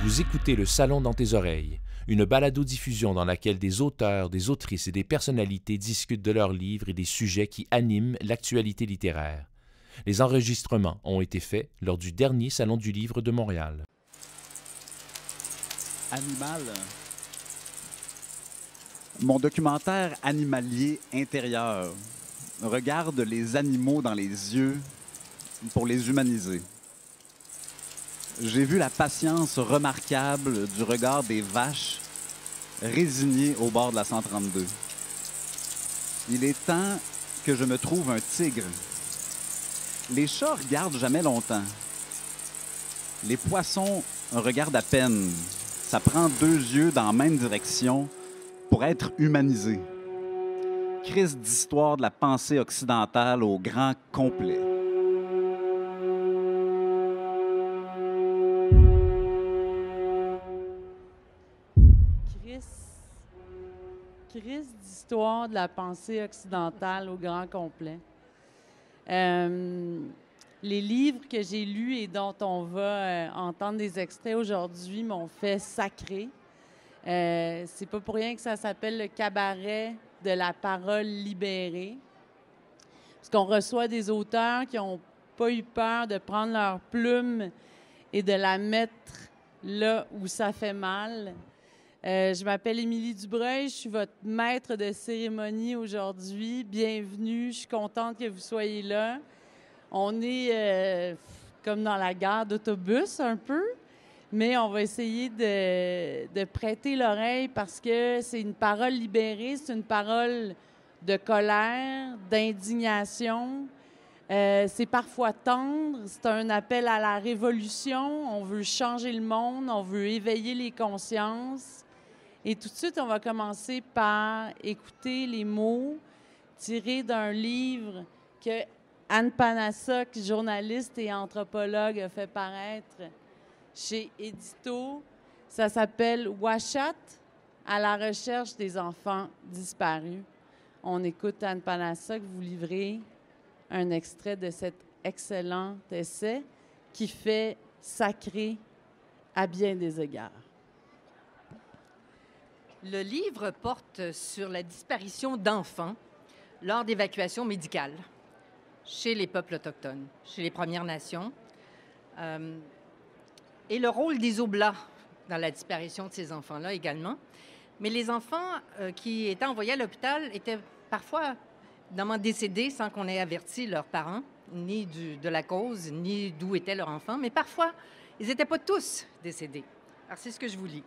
Vous écoutez Le Salon dans tes oreilles, une balado-diffusion dans laquelle des auteurs, des autrices et des personnalités discutent de leurs livres et des sujets qui animent l'actualité littéraire. Les enregistrements ont été faits lors du dernier Salon du Livre de Montréal. Animal. Mon documentaire animalier intérieur regarde les animaux dans les yeux pour les humaniser. J'ai vu la patience remarquable du regard des vaches résignées au bord de la 132. Il est temps que je me trouve un tigre. Les chats regardent jamais longtemps. Les poissons regardent à peine. Ça prend deux yeux dans la même direction pour être humanisé. Crise d'histoire de la pensée occidentale au grand complet. Crise d'histoire de la pensée occidentale au grand complet. Les livres que j'ai lus et dont on va entendre des extraits aujourd'hui m'ont fait sacrer. C'est pas pour rien que ça s'appelle le cabaret de la parole libérée. Parce qu'on reçoit des auteurs qui n'ont pas eu peur de prendre leur plume et de la mettre là où ça fait mal. Je m'appelle Émilie Dubreuil, je suis votre maître de cérémonie aujourd'hui. Bienvenue, je suis contente que vous soyez là. On est comme dans la gare d'autobus un peu, mais on va essayer de prêter l'oreille parce que c'est une parole libérée, c'est une parole de colère, d'indignation. C'est parfois tendre, c'est un appel à la révolution. On veut changer le monde, on veut éveiller les consciences. Et tout de suite, on va commencer par écouter les mots tirés d'un livre que Anne Panasok, journaliste et anthropologue, a fait paraître chez Édito. Ça s'appelle « Ouachat, à la recherche des enfants disparus ». On écoute Anne Panasok vous livrer un extrait de cet excellent essai qui fait sacrer à bien des égards. Le livre porte sur la disparition d'enfants lors d'évacuations médicales chez les peuples autochtones, chez les Premières Nations, et le rôle des Oblats dans la disparition de ces enfants-là également. Mais les enfants qui étaient envoyés à l'hôpital étaient parfois évidemment décédés sans qu'on ait averti leurs parents, ni de la cause, ni d'où était leur enfant, mais parfois, ils n'étaient pas tous décédés. Alors, c'est ce que je vous lis.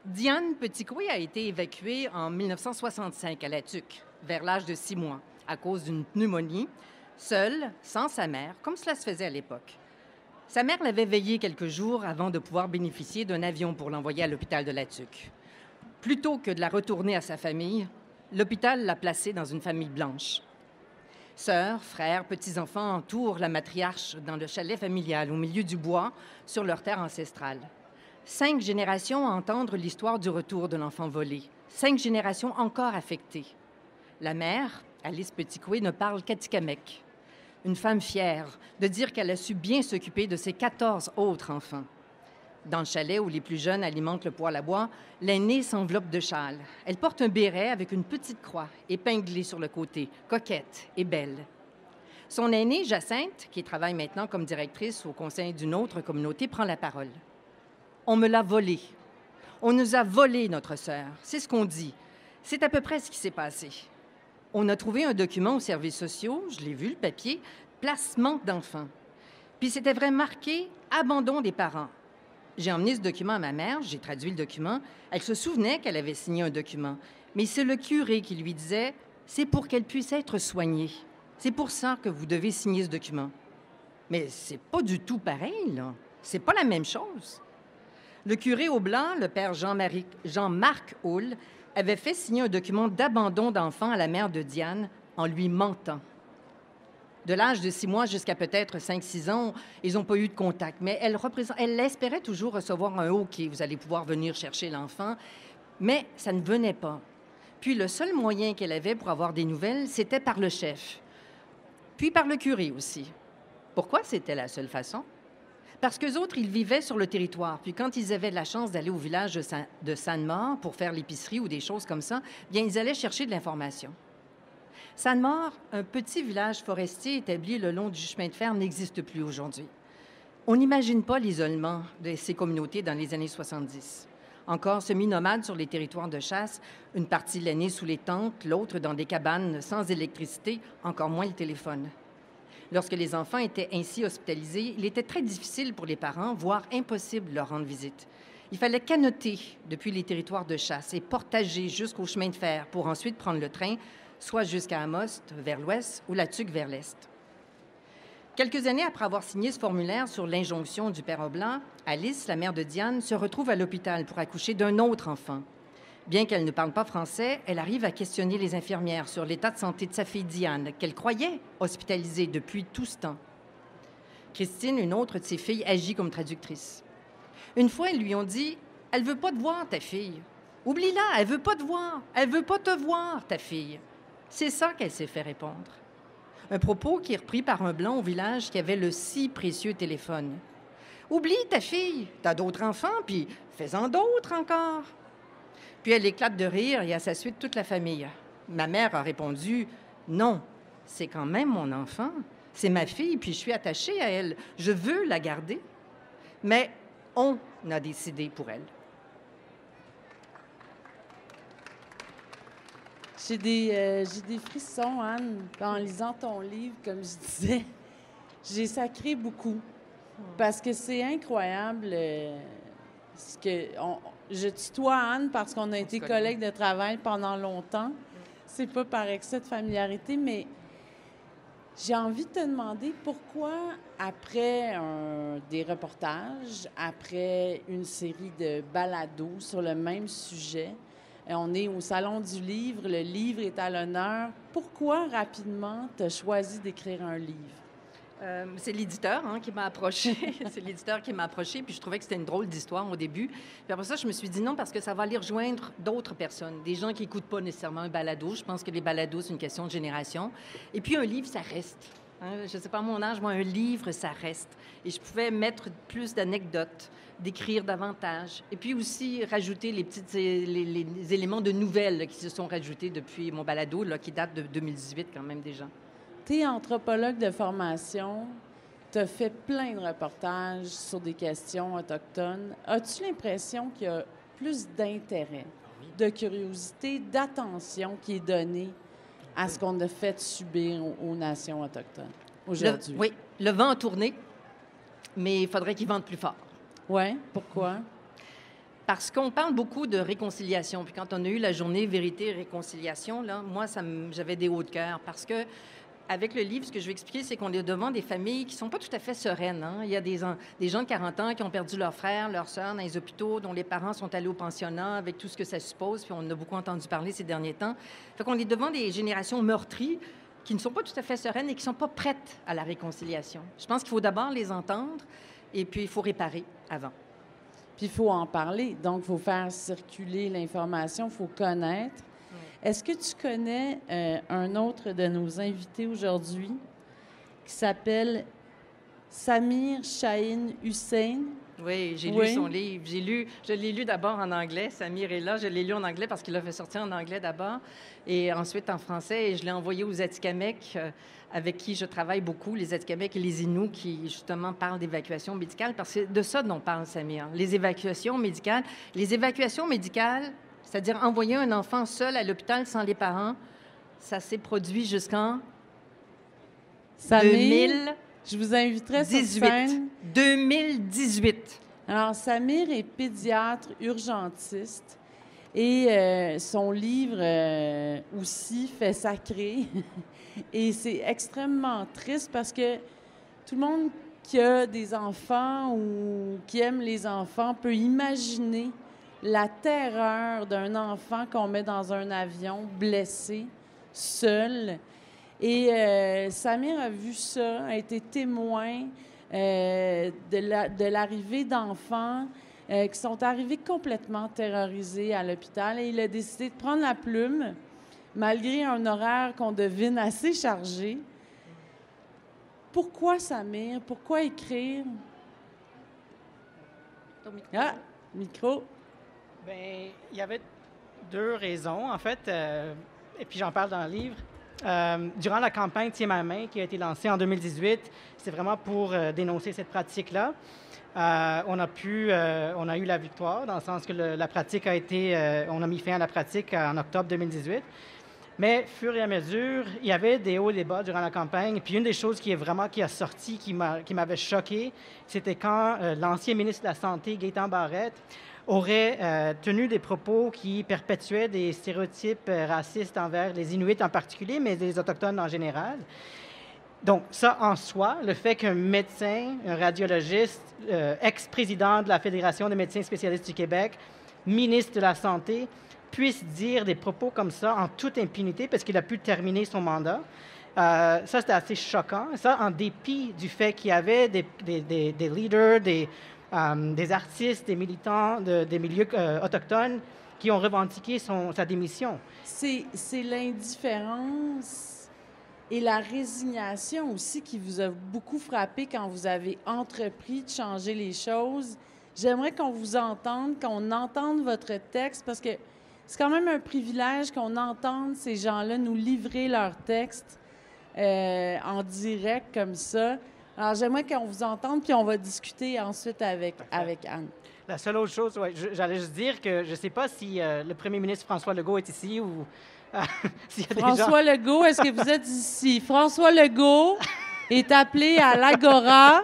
Diane Petitcoué a été évacuée en 1965 à La Tuque, vers l'âge de 6 mois, à cause d'une pneumonie, seule, sans sa mère, comme cela se faisait à l'époque. Sa mère l'avait veillée quelques jours avant de pouvoir bénéficier d'un avion pour l'envoyer à l'hôpital de La Tuque. Plutôt que de la retourner à sa famille, l'hôpital l'a placée dans une famille blanche. Sœurs, frères, petits-enfants entourent la matriarche dans le chalet familial au milieu du bois, sur leur terre ancestrale. 5 générations à entendre l'histoire du retour de l'enfant volé. 5 générations encore affectées. La mère, Alice Petitcoué, ne parle qu'Atikamekw. Une femme fière de dire qu'elle a su bien s'occuper de ses 14 autres enfants. Dans le chalet où les plus jeunes alimentent le poêle à bois, l'aînée s'enveloppe de châle. Elle porte un béret avec une petite croix épinglée sur le côté, coquette et belle. Son aînée, Jacinthe, qui travaille maintenant comme directrice au conseil d'une autre communauté, prend la parole. On me l'a volé. On nous a volé notre sœur. C'est ce qu'on dit. C'est à peu près ce qui s'est passé. On a trouvé un document aux services sociaux, je l'ai vu, le papier, placement d'enfants. Puis c'était vraiment marqué « abandon des parents ». J'ai emmené ce document à ma mère, j'ai traduit le document. Elle se souvenait qu'elle avait signé un document. Mais c'est le curé qui lui disait « c'est pour qu'elle puisse être soignée. C'est pour ça que vous devez signer ce document. » Mais c'est pas du tout pareil, là. C'est pas la même chose. Le curé Aublanc, le père Jean-Marc Houle, avait fait signer un document d'abandon d'enfant à la mère de Diane en lui mentant. De l'âge de 6 mois jusqu'à peut-être 5-6 ans, ils n'ont pas eu de contact, mais elle espérait toujours recevoir un OK, vous allez pouvoir venir chercher l'enfant, mais ça ne venait pas. Puis le seul moyen qu'elle avait pour avoir des nouvelles, c'était par le chef, puis par le curé aussi. Pourquoi c'était la seule façon? Parce qu'eux autres, ils vivaient sur le territoire. Puis quand ils avaient la chance d'aller au village de Sannemort pour faire l'épicerie ou des choses comme ça, bien, ils allaient chercher de l'information. Sannemort, un petit village forestier établi le long du chemin de fer, n'existe plus aujourd'hui. On n'imagine pas l'isolement de ces communautés dans les années 70. Encore semi-nomades sur les territoires de chasse, une partie l'année sous les tentes, l'autre dans des cabanes sans électricité, encore moins le téléphone. Lorsque les enfants étaient ainsi hospitalisés, il était très difficile pour les parents, voire impossible de leur rendre visite. Il fallait canoter depuis les territoires de chasse et portager jusqu'au chemin de fer pour ensuite prendre le train, soit jusqu'à Amos, vers l'ouest, ou La Tuque, vers l'est. Quelques années après avoir signé ce formulaire sur l'injonction du père Oblat, Alice, la mère de Diane, se retrouve à l'hôpital pour accoucher d'un autre enfant. Bien qu'elle ne parle pas français, elle arrive à questionner les infirmières sur l'état de santé de sa fille Diane, qu'elle croyait hospitalisée depuis tout ce temps. Christine, une autre de ses filles, agit comme traductrice. Une fois, ils lui ont dit « Elle veut pas te voir, ta fille. Oublie-la, elle veut pas te voir. Elle veut pas te voir, ta fille. » C'est ça qu'elle s'est fait répondre. Un propos qui est repris par un Blanc au village qui avait le si précieux téléphone. « Oublie ta fille, t'as d'autres enfants, puis fais-en d'autres encore. » Puis elle éclate de rire et à sa suite toute la famille. Ma mère a répondu « Non, c'est quand même mon enfant. C'est ma fille, puis je suis attachée à elle. Je veux la garder. » Mais on a décidé pour elle. J'ai des frissons, Anne, en lisant ton livre, comme je disais. J'ai sacré beaucoup. Parce que c'est incroyable ce que... Je tutoie Anne parce qu'on a été collègues de travail pendant longtemps. C'est pas par excès de familiarité, mais j'ai envie de te demander pourquoi, après des reportages, après une série de balados sur le même sujet, on est au Salon du livre, le livre est à l'honneur. Pourquoi, rapidement, tu as choisi d'écrire un livre? C'est l'éditeur qui m'a approché. C'est l'éditeur qui m'a approché, puis je trouvais que c'était une drôle d'histoire au début. Puis après ça, je me suis dit non, parce que ça va aller rejoindre d'autres personnes, des gens qui n'écoutent pas nécessairement un balado. Je pense que les balados, c'est une question de génération. Et puis un livre, ça reste. Je ne sais pas à mon âge, moi, un livre, ça reste. Et je pouvais mettre plus d'anecdotes, d'écrire davantage. Et puis aussi rajouter les éléments de nouvelles là, qui se sont rajoutés depuis mon balado, là, qui date de 2018 quand même déjà. Tu es anthropologue de formation, tu as fait plein de reportages sur des questions autochtones. As-tu l'impression qu'il y a plus d'intérêt, de curiosité, d'attention qui est donnée à ce qu'on a fait subir aux nations autochtones aujourd'hui? Oui, le vent a tourné, mais il faudrait qu'il vente plus fort. Oui, pourquoi? Parce qu'on parle beaucoup de réconciliation. Puis quand on a eu la journée Vérité et Réconciliation, là, moi, j'avais des hauts de cœur parce que avec le livre, ce que je vais expliquer, c'est qu'on est devant des familles qui ne sont pas tout à fait sereines. Il y a des gens de 40 ans qui ont perdu leurs frères, leurs sœurs dans les hôpitaux, dont les parents sont allés au pensionnat avec tout ce que ça suppose, puis on en a beaucoup entendu parler ces derniers temps. Fait qu'on est devant des générations meurtries qui ne sont pas tout à fait sereines et qui ne sont pas prêtes à la réconciliation. Je pense qu'il faut d'abord les entendre et puis il faut réparer avant. Puis il faut en parler. Donc, il faut faire circuler l'information, il faut connaître. Est-ce que tu connais un autre de nos invités aujourd'hui qui s'appelle Samir Chahine Hussein? Oui, j'ai lu son livre. Je l'ai lu d'abord en anglais. Samir est là. Je l'ai lu en anglais parce qu'il l'a fait sortir en anglais d'abord et ensuite en français. Et je l'ai envoyé aux Atikamekw avec qui je travaille beaucoup, les Atikamekw et les Inuits qui, justement, parlent d'évacuation médicale parce que c'est de ça dont parle Samir. Les évacuations médicales. Les évacuations médicales, c'est-à-dire envoyer un enfant seul à l'hôpital sans les parents, ça s'est produit jusqu'en 2018. Je vous inviterai sur scène. 2018. Alors, Samir est pédiatre urgentiste et son livre aussi fait sacré. Et c'est extrêmement triste parce que tout le monde qui a des enfants ou qui aime les enfants peut imaginer la terreur d'un enfant qu'on met dans un avion blessé, seul. Et Samir a vu ça, a été témoin de l'arrivée d'enfants qui sont arrivés complètement terrorisés à l'hôpital. Et il a décidé de prendre la plume, malgré un horaire qu'on devine assez chargé. Pourquoi Samir? Pourquoi écrire? ton micro. Ah, micro. Bien, il y avait deux raisons, en fait, et puis j'en parle dans le livre. Durant la campagne Tiens ma main, qui a été lancée en 2018, c'est vraiment pour dénoncer cette pratique-là. On a eu la victoire, dans le sens que la pratique a été, on a mis fin à la pratique en octobre 2018. Mais, fur et à mesure, il y avait des hauts et des bas durant la campagne. Puis une des choses qui a sorti, qui m'avait choqué, c'était quand l'ancien ministre de la Santé, Gaétan Barrette, aurait tenu des propos qui perpétuaient des stéréotypes racistes envers les Inuits en particulier, mais les Autochtones en général. Donc, ça en soi, le fait qu'un médecin, un radiologiste, ex-président de la Fédération des médecins spécialistes du Québec, ministre de la Santé, puisse dire des propos comme ça en toute impunité parce qu'il a pu terminer son mandat. Ça, c'était assez choquant. Ça, en dépit du fait qu'il y avait des leaders, des artistes, des militants des milieux autochtones qui ont revendiqué sa démission. C'est l'indifférence et la résignation aussi qui vous a beaucoup frappé quand vous avez entrepris de changer les choses. J'aimerais qu'on vous entende, qu'on entende votre texte, parce que c'est quand même un privilège qu'on entende ces gens-là nous livrer leur texte en direct comme ça. Alors, j'aimerais qu'on vous entende, puis on va discuter ensuite avec Anne. La seule autre chose, j'allais juste dire que je ne sais pas si le premier ministre François Legault est ici ou s'il y a François Legault, est-ce que vous êtes ici? François Legault est appelé à l'Agora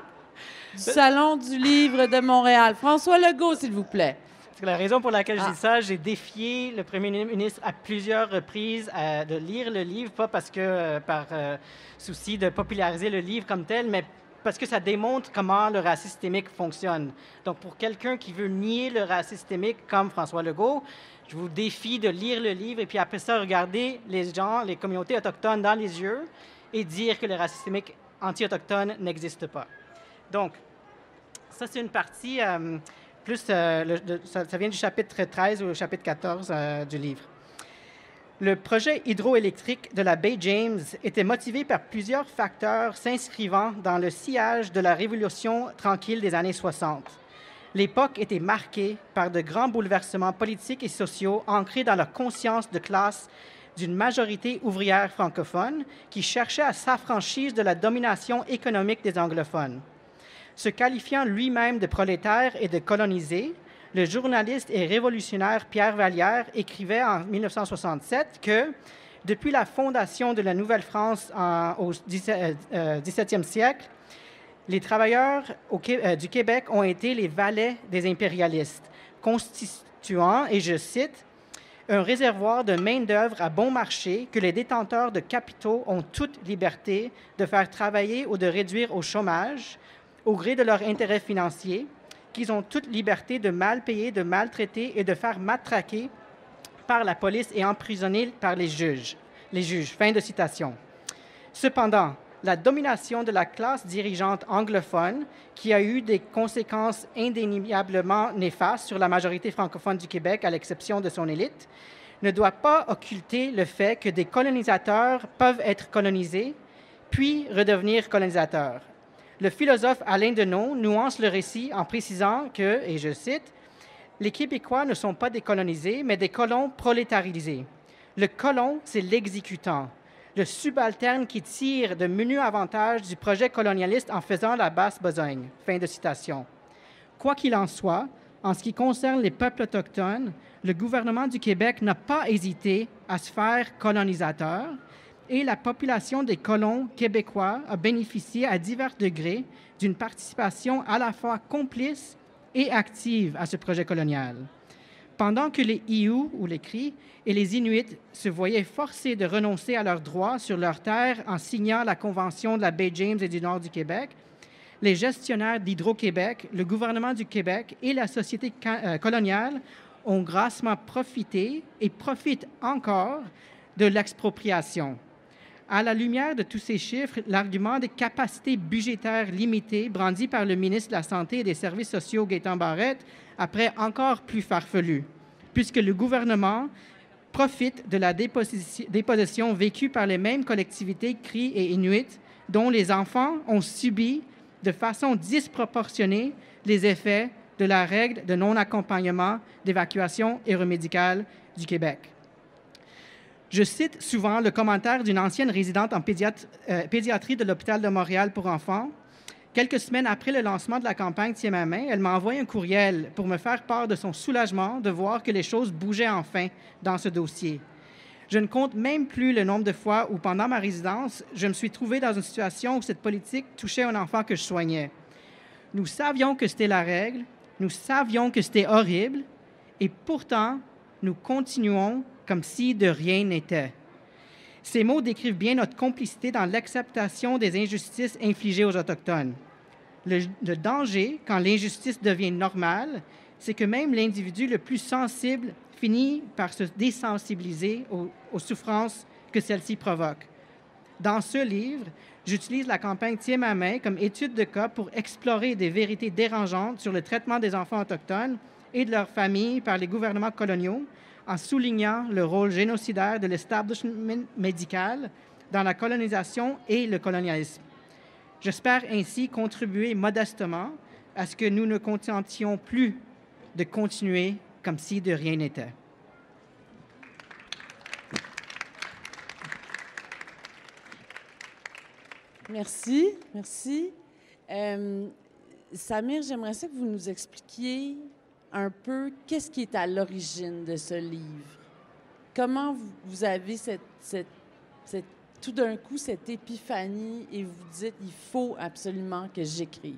du Salon du Livre de Montréal. François Legault, s'il vous plaît. Parce que la raison pour laquelle je dis ça, j'ai défié le premier ministre à plusieurs reprises de lire le livre, pas parce que par souci de populariser le livre comme tel, mais parce que ça démontre comment le racisme systémique fonctionne. Donc, pour quelqu'un qui veut nier le racisme systémique comme François Legault, je vous défie de lire le livre et puis après ça, regarder les gens, les communautés autochtones dans les yeux et dire que le racisme systémique anti-autochtone n'existe pas. Donc, ça, c'est une partie... ça vient du chapitre 13 au chapitre 14 du livre. Le projet hydroélectrique de la baie James était motivé par plusieurs facteurs s'inscrivant dans le sillage de la révolution tranquille des années 60. L'époque était marquée par de grands bouleversements politiques et sociaux ancrés dans la conscience de classe d'une majorité ouvrière francophone qui cherchait à s'affranchir de la domination économique des anglophones. Se qualifiant lui-même de prolétaire et de colonisé, le journaliste et révolutionnaire Pierre Vallière écrivait en 1967 que, depuis la fondation de la Nouvelle-France au XVIIe siècle, les travailleurs du Québec ont été les valets des impérialistes, constituant, et je cite, « un réservoir de main-d'œuvre à bon marché que les détenteurs de capitaux ont toute liberté de faire travailler ou de réduire au chômage, au gré de leurs intérêts financiers, qu'ils ont toute liberté de mal payer, de maltraiter et de faire matraquer par la police et emprisonner par les juges. Fin de citation. Cependant, la domination de la classe dirigeante anglophone, qui a eu des conséquences indéniablement néfastes sur la majorité francophone du Québec, à l'exception de son élite, ne doit pas occulter le fait que des colonisateurs peuvent être colonisés, puis redevenir colonisateurs. Le philosophe Alain Deneau nuance le récit en précisant que, et je cite, « Les Québécois ne sont pas des colonisés, mais des colons prolétarisés. Le colon, c'est l'exécutant, le subalterne qui tire de menus avantages du projet colonialiste en faisant la basse besogne. » Fin de citation. Quoi qu'il en soit, en ce qui concerne les peuples autochtones, le gouvernement du Québec n'a pas hésité à se faire colonisateur, et la population des colons québécois a bénéficié à divers degrés d'une participation à la fois complice et active à ce projet colonial. Pendant que les Ious, ou les Cris, et les Inuits se voyaient forcés de renoncer à leurs droits sur leurs terres en signant la Convention de la baie James et du Nord du Québec, les gestionnaires d'Hydro-Québec, le gouvernement du Québec et la société coloniale ont grassement profité et profitent encore de l'expropriation. À la lumière de tous ces chiffres, l'argument des capacités budgétaires limitées brandi par le ministre de la Santé et des Services sociaux, Gaétan Barrette, apparaît encore plus farfelu, puisque le gouvernement profite de la dépossession vécue par les mêmes collectivités Cris et Inuits, dont les enfants ont subi de façon disproportionnée les effets de la règle de non-accompagnement d'évacuation aéromédicale du Québec. Je cite souvent le commentaire d'une ancienne résidente en pédiatrie de l'Hôpital de Montréal pour enfants. Quelques semaines après le lancement de la campagne Tiens ma main, elle m'a envoyé un courriel pour me faire part de son soulagement de voir que les choses bougeaient enfin dans ce dossier. Je ne compte même plus le nombre de fois où, pendant ma résidence, je me suis trouvé dans une situation où cette politique touchait un enfant que je soignais. Nous savions que c'était la règle, nous savions que c'était horrible, et pourtant, nous continuons comme si de rien n'était. Ces mots décrivent bien notre complicité dans l'acceptation des injustices infligées aux Autochtones. Le danger, quand l'injustice devient normale, c'est que même l'individu le plus sensible finit par se désensibiliser aux souffrances que celle-ci provoque. Dans ce livre, j'utilise la campagne Tiens ma main comme étude de cas pour explorer des vérités dérangeantes sur le traitement des enfants autochtones et de leurs familles par les gouvernements coloniaux, en soulignant le rôle génocidaire de l'establishment médical dans la colonisation et le colonialisme. J'espère ainsi contribuer modestement à ce que nous ne contentions plus de continuer comme si de rien n'était. Merci, merci. Samir, j'aimerais ça que vous nous expliquiez un peu qu'est-ce qui est à l'origine de ce livre. Comment vous avez tout d'un coup cette épiphanie et vous dites il faut absolument que j'écrive.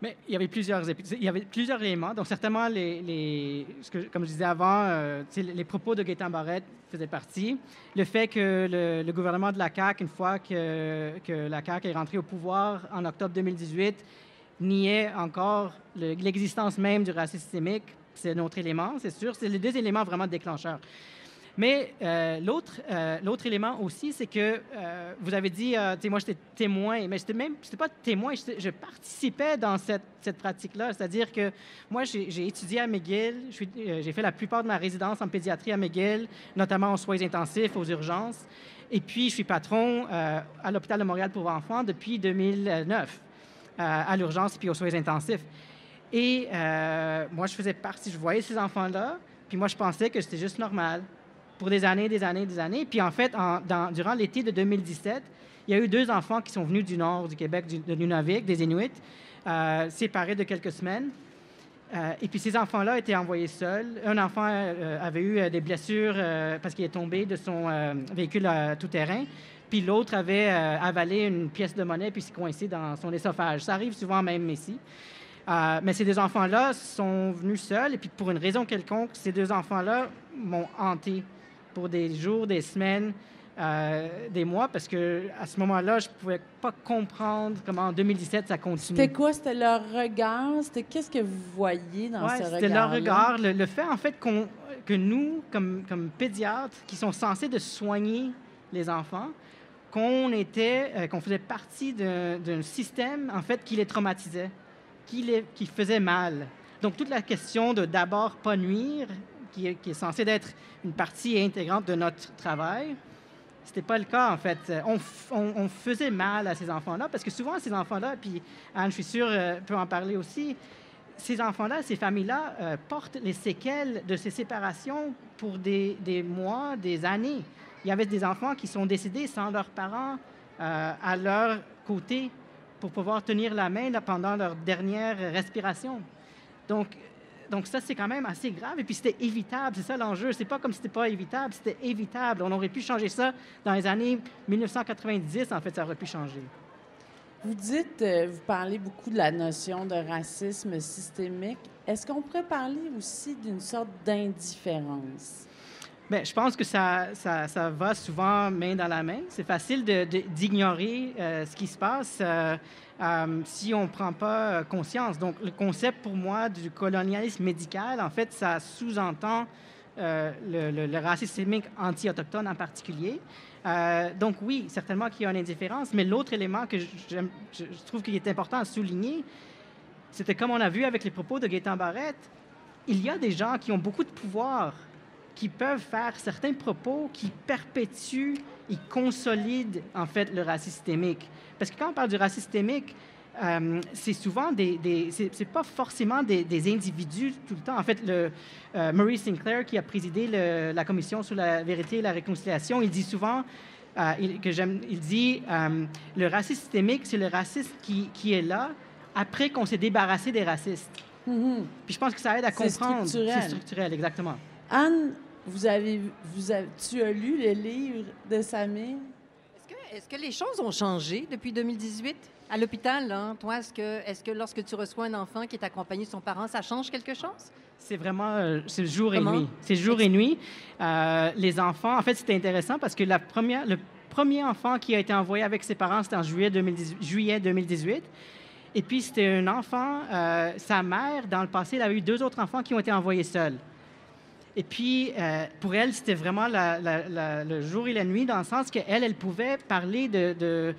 Mais il y avait plusieurs éléments. Donc, certainement, comme je disais avant, les propos de Gaétan Barrette faisaient partie. Le fait que le gouvernement de la CAQ, une fois que la CAQ est rentrée au pouvoir en octobre 2018, niait encore l'existence même du racisme systémique, c'est un autre élément, c'est sûr. C'est les deux éléments vraiment déclencheurs. Mais l'autre élément aussi, c'est que vous avez dit, moi j'étais témoin, mais c'était pas témoin, je participais dans cette pratique-là. C'est-à-dire que moi, j'ai étudié à McGill, j'ai fait la plupart de ma résidence en pédiatrie à McGill, notamment aux soins intensifs, aux urgences. Et puis, je suis patron à l'Hôpital de Montréal pour enfants depuis 2009, à l'urgence puis aux soins intensifs. Et moi, je voyais ces enfants-là, puis moi, je pensais que c'était juste normal. Pour des années. Puis en fait, durant l'été de 2017, il y a eu 2 enfants qui sont venus du nord du Québec, de Nunavik, des Inuits, séparés de quelques semaines. Et puis ces enfants-là étaient envoyés seuls. Un enfant avait eu des blessures parce qu'il est tombé de son véhicule tout-terrain. Puis l'autre avait avalé une pièce de monnaie puis s'est coincé dans son œsophage. Ça arrive souvent même ici. Mais ces 2 enfants-là sont venus seuls. Et puis pour une raison quelconque, ces 2 enfants-là m'ont hanté pour des jours, des semaines, des mois, parce qu'à ce moment-là, je ne pouvais pas comprendre comment en 2017 ça continue. C'était quoi? C'était leur regard? C'était qu'est-ce que vous voyiez dans ce regard-là? C'était leur regard. Le fait, en fait, que nous, comme pédiatres, qui sont censés de soigner les enfants, qu'on faisait partie d'un système, en fait, qui les traumatisait, qui faisait mal. Donc, toute la question de d'abord pas nuire, qui est censée être une partie intégrante de notre travail, c'était pas le cas, en fait. On faisait mal à ces enfants-là, parce que souvent, ces enfants-là, puis Anne, je suis sûre, peut en parler aussi, ces enfants-là, ces familles-là portent les séquelles de ces séparations pour des mois, des années. Il y avait des enfants qui sont décédés sans leurs parents à leur côté pour pouvoir tenir la main pendant leur dernière respiration. Donc ça, c'est quand même assez grave. Et puis, c'était évitable. C'est ça l'enjeu. C'est pas comme si c'était pas évitable. C'était évitable. On aurait pu changer ça dans les années 1990. En fait, ça aurait pu changer. Vous parlez beaucoup de la notion de racisme systémique. Est-ce qu'on pourrait parler aussi d'une sorte d'indifférence? Bien, je pense que ça va souvent main dans la main. C'est facile d'ignorer ce qui se passe si on ne prend pas conscience. Donc, le concept pour moi du colonialisme médical, en fait, ça sous-entend le racisme systémique anti-autochtone en particulier. Donc, oui, certainement qu'il y a une indifférence, mais l'autre élément que je trouve qu'il est important à souligner, c'était comme on a vu avec les propos de Gaétan Barrette, il y a des gens qui ont beaucoup de pouvoir qui peuvent faire certains propos qui perpétuent et consolident, en fait, le racisme systémique. Parce que quand on parle du racisme systémique, c'est souvent c'est pas forcément des individus tout le temps. En fait, Maurice Sinclair, qui a présidé la Commission sur la vérité et la réconciliation, il dit souvent, il dit, le racisme systémique, c'est le racisme qui est là après qu'on s'est débarrassé des racistes. Mhm. Puis je pense que ça aide à comprendre. Structurel. C'est structurel, exactement. Anne, tu as lu le livre de Samir? Est-ce que les choses ont changé depuis 2018 à l'hôpital? Hein? Toi, est-ce que lorsque tu reçois un enfant qui est accompagné de son parent, ça change quelque chose? C'est vraiment c'est jour Comment? et nuit. C'est jour et nuit. Les enfants, en fait, c'était intéressant parce que le premier enfant qui a été envoyé avec ses parents, c'était en juillet 2018. Et puis, c'était un enfant, sa mère, dans le passé, elle a eu 2 autres enfants qui ont été envoyés seuls. Et puis, pour elle, c'était vraiment le jour et la nuit, dans le sens qu'elle, elle pouvait parler des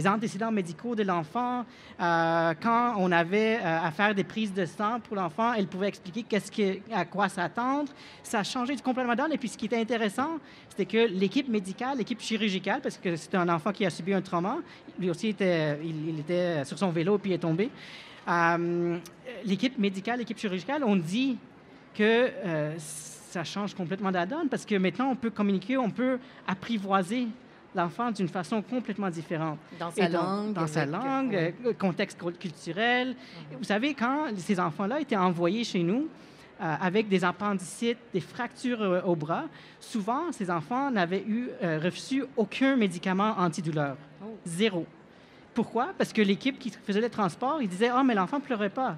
antécédents médicaux de l'enfant. Quand on avait à faire des prises de sang pour l'enfant, elle pouvait expliquer à quoi s'attendre. Ça a changé complètement d'ordre. Et puis, ce qui était intéressant, c'était que l'équipe médicale, l'équipe chirurgicale, parce que c'était un enfant qui a subi un trauma, lui aussi, il était sur son vélo puis il est tombé. L'équipe médicale, l'équipe chirurgicale, on dit que ça change complètement la donne parce que maintenant, on peut communiquer, on peut apprivoiser l'enfant d'une façon complètement différente. Dans sa langue. Dans sa langue, contexte culturel. Vous savez, quand ces enfants-là étaient envoyés chez nous avec des appendicites, des fractures au bras, souvent, ces enfants n'avaient reçu aucun médicament antidouleur. Oh. 0. Pourquoi? Parce que l'équipe qui faisait le transport, ils disaient « Ah, mais l'enfant ne pleurait pas. »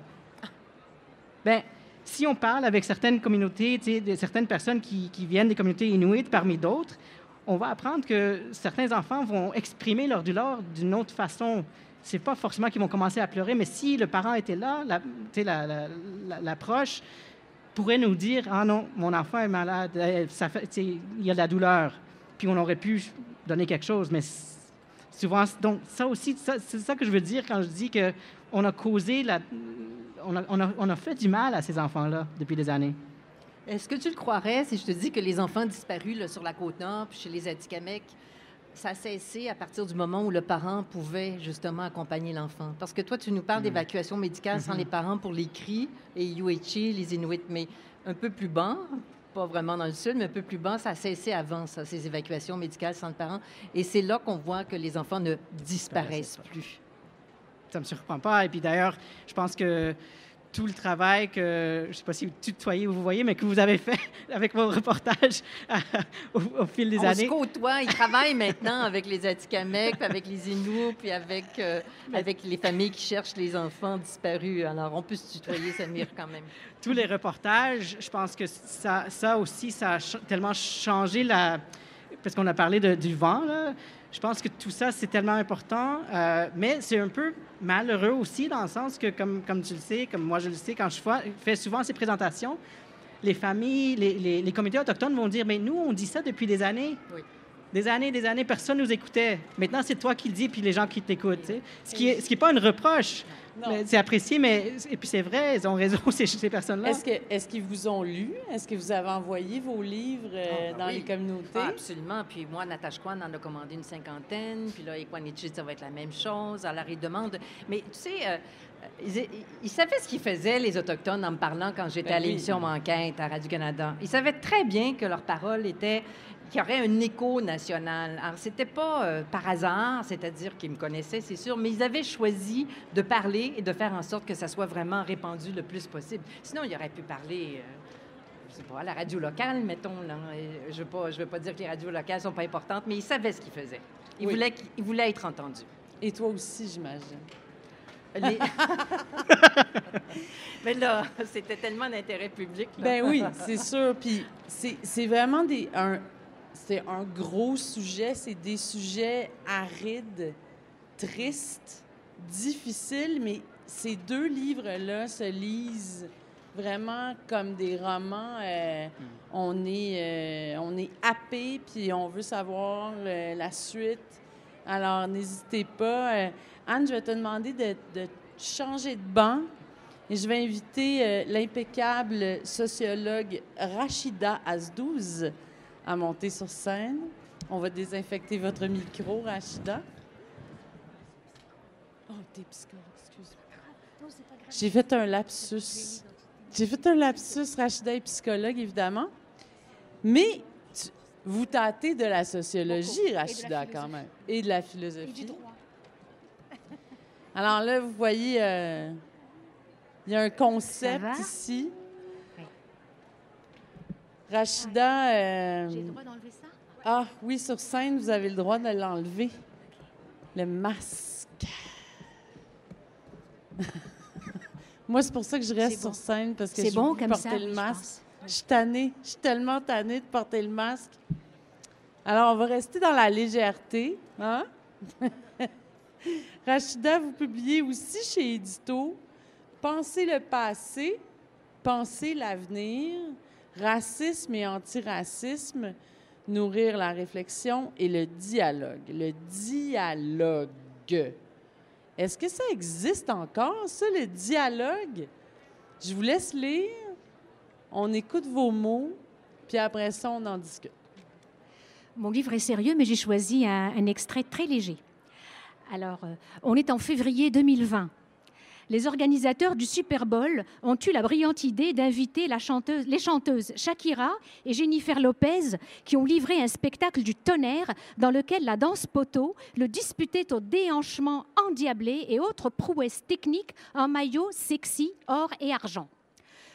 Bien, si on parle avec certaines communautés, certaines personnes qui viennent des communautés inuites parmi d'autres, on va apprendre que certains enfants vont exprimer leur douleur d'une autre façon. C'est pas forcément qu'ils vont commencer à pleurer, mais si le parent était là, l'approche pourrait nous dire « Ah non, mon enfant est malade, il y a de la douleur. » Puis on aurait pu donner quelque chose, mais souvent... Donc ça aussi, c'est ça que je veux dire quand je dis qu'on a causé on a fait du mal à ces enfants-là depuis des années. Est-ce que tu le croirais si je te dis que les enfants disparus là, sur la Côte-Nord puis chez les Atikamekw, ça a cessé à partir du moment où le parent pouvait justement accompagner l'enfant? Parce que toi, tu nous parles d'évacuation médicale sans les parents pour les Cris et Yuechi, les Inuits, mais un peu plus bas, pas vraiment dans le sud, mais un peu plus bas, ça a cessé avant, ça, ces évacuations médicales sans le parent. Et c'est là qu'on voit que les enfants ne disparaissent plus. Ça ne me surprend pas. Et puis d'ailleurs, je pense que tout le travail que, je ne sais pas si vous tutoyez ou vous voyez, mais que vous avez fait avec vos reportages au fil des années. On se côtoie. Ils travaillent maintenant avec les Atikamekw, avec les Inuits, puis avec les familles qui cherchent les enfants disparus. Alors, on peut se tutoyer, Samir, quand même. Tous les reportages, je pense que ça aussi, ça a tellement changé parce qu'on a parlé du vent, là. Je pense que tout ça, c'est tellement important, mais c'est un peu malheureux aussi dans le sens que, comme tu le sais, comme moi je le sais, quand je fais souvent ces présentations, les familles, les communautés autochtones vont dire « Mais nous, on dit ça depuis des années. Oui. Des années, personne ne nous écoutait. Maintenant, c'est toi qui le dis, puis les gens qui t'écoutent. » Ce qui est pas une reproche. C'est apprécié, et puis c'est vrai, ils ont raison, ces personnes-là. Est-ce qu'ils vous ont lu? Est-ce que vous avez envoyé vos livres dans les communautés? Ah, absolument. Puis moi, Natashquan en a commandé une 50aine. Puis là, Equanichi, ça va être la même chose. Alors, ils demandent... Mais tu sais, ils savaient ce qu'ils faisaient, les Autochtones, en me parlant quand j'étais à l'émission Enquête à Radio-Canada. Ils savaient très bien que leur parole était... qu'il y aurait un écho national. Alors, c'était pas par hasard, c'est-à-dire qu'ils me connaissaient, c'est sûr, mais ils avaient choisi de parler et de faire en sorte que ça soit vraiment répandu le plus possible. Sinon, ils auraient pu parler, je sais pas, à la radio locale, mettons. Là. Je veux pas dire que les radios locales sont pas importantes, mais ils savaient ce qu'ils faisaient. Ils voulaient être entendus. Et toi aussi, j'imagine. Mais là, c'était tellement d'intérêt public. Là. Ben oui, c'est sûr. Puis c'est vraiment c'est un gros sujet. C'est des sujets arides, tristes, difficiles, mais ces 2 livres-là se lisent vraiment comme des romans. On est happé, puis on veut savoir la suite. Alors, n'hésitez pas. Anne, je vais te demander de changer de banc et je vais inviter l'impeccable sociologue Rachida Azdouz à monter sur scène. On va désinfecter votre micro, Rachida. Oh, t'es psychologue, excuse-moi. J'ai fait un lapsus. J'ai fait un lapsus. Rachida est psychologue, évidemment. Mais vous tâtez de la sociologie, Rachida, quand même. Et de la philosophie. Et du droit. Alors là, vous voyez, il y a un concept Ça va? ici. Oui. Rachida... J'ai le droit d'enlever ça? Ah oui, sur scène, vous avez le droit de l'enlever. Le masque. Moi, c'est pour ça que je reste C'est bon. sur scène, parce que C'est je bon veux comme porter ça, le oui, je masque. pense. Je suis tannée. Je suis tellement tannée de porter le masque. Alors, on va rester dans la légèreté. Hein? Rachida, vous publiez aussi chez Édito « Penser le passé, penser l'avenir, racisme et antiracisme, nourrir la réflexion et le dialogue. » Le dialogue. Est-ce que ça existe encore, ça, le dialogue? Je vous laisse lire. On écoute vos mots, puis après ça, on en discute. Mon livre est sérieux, mais j'ai choisi un extrait très léger. Alors, on est en février 2020. Les organisateurs du Super Bowl ont eu la brillante idée d'inviter les chanteuses Shakira et Jennifer Lopez, qui ont livré un spectacle du tonnerre dans lequel la danse poteau le disputait au déhanchement endiablé et autres prouesses techniques en maillot sexy, or et argent.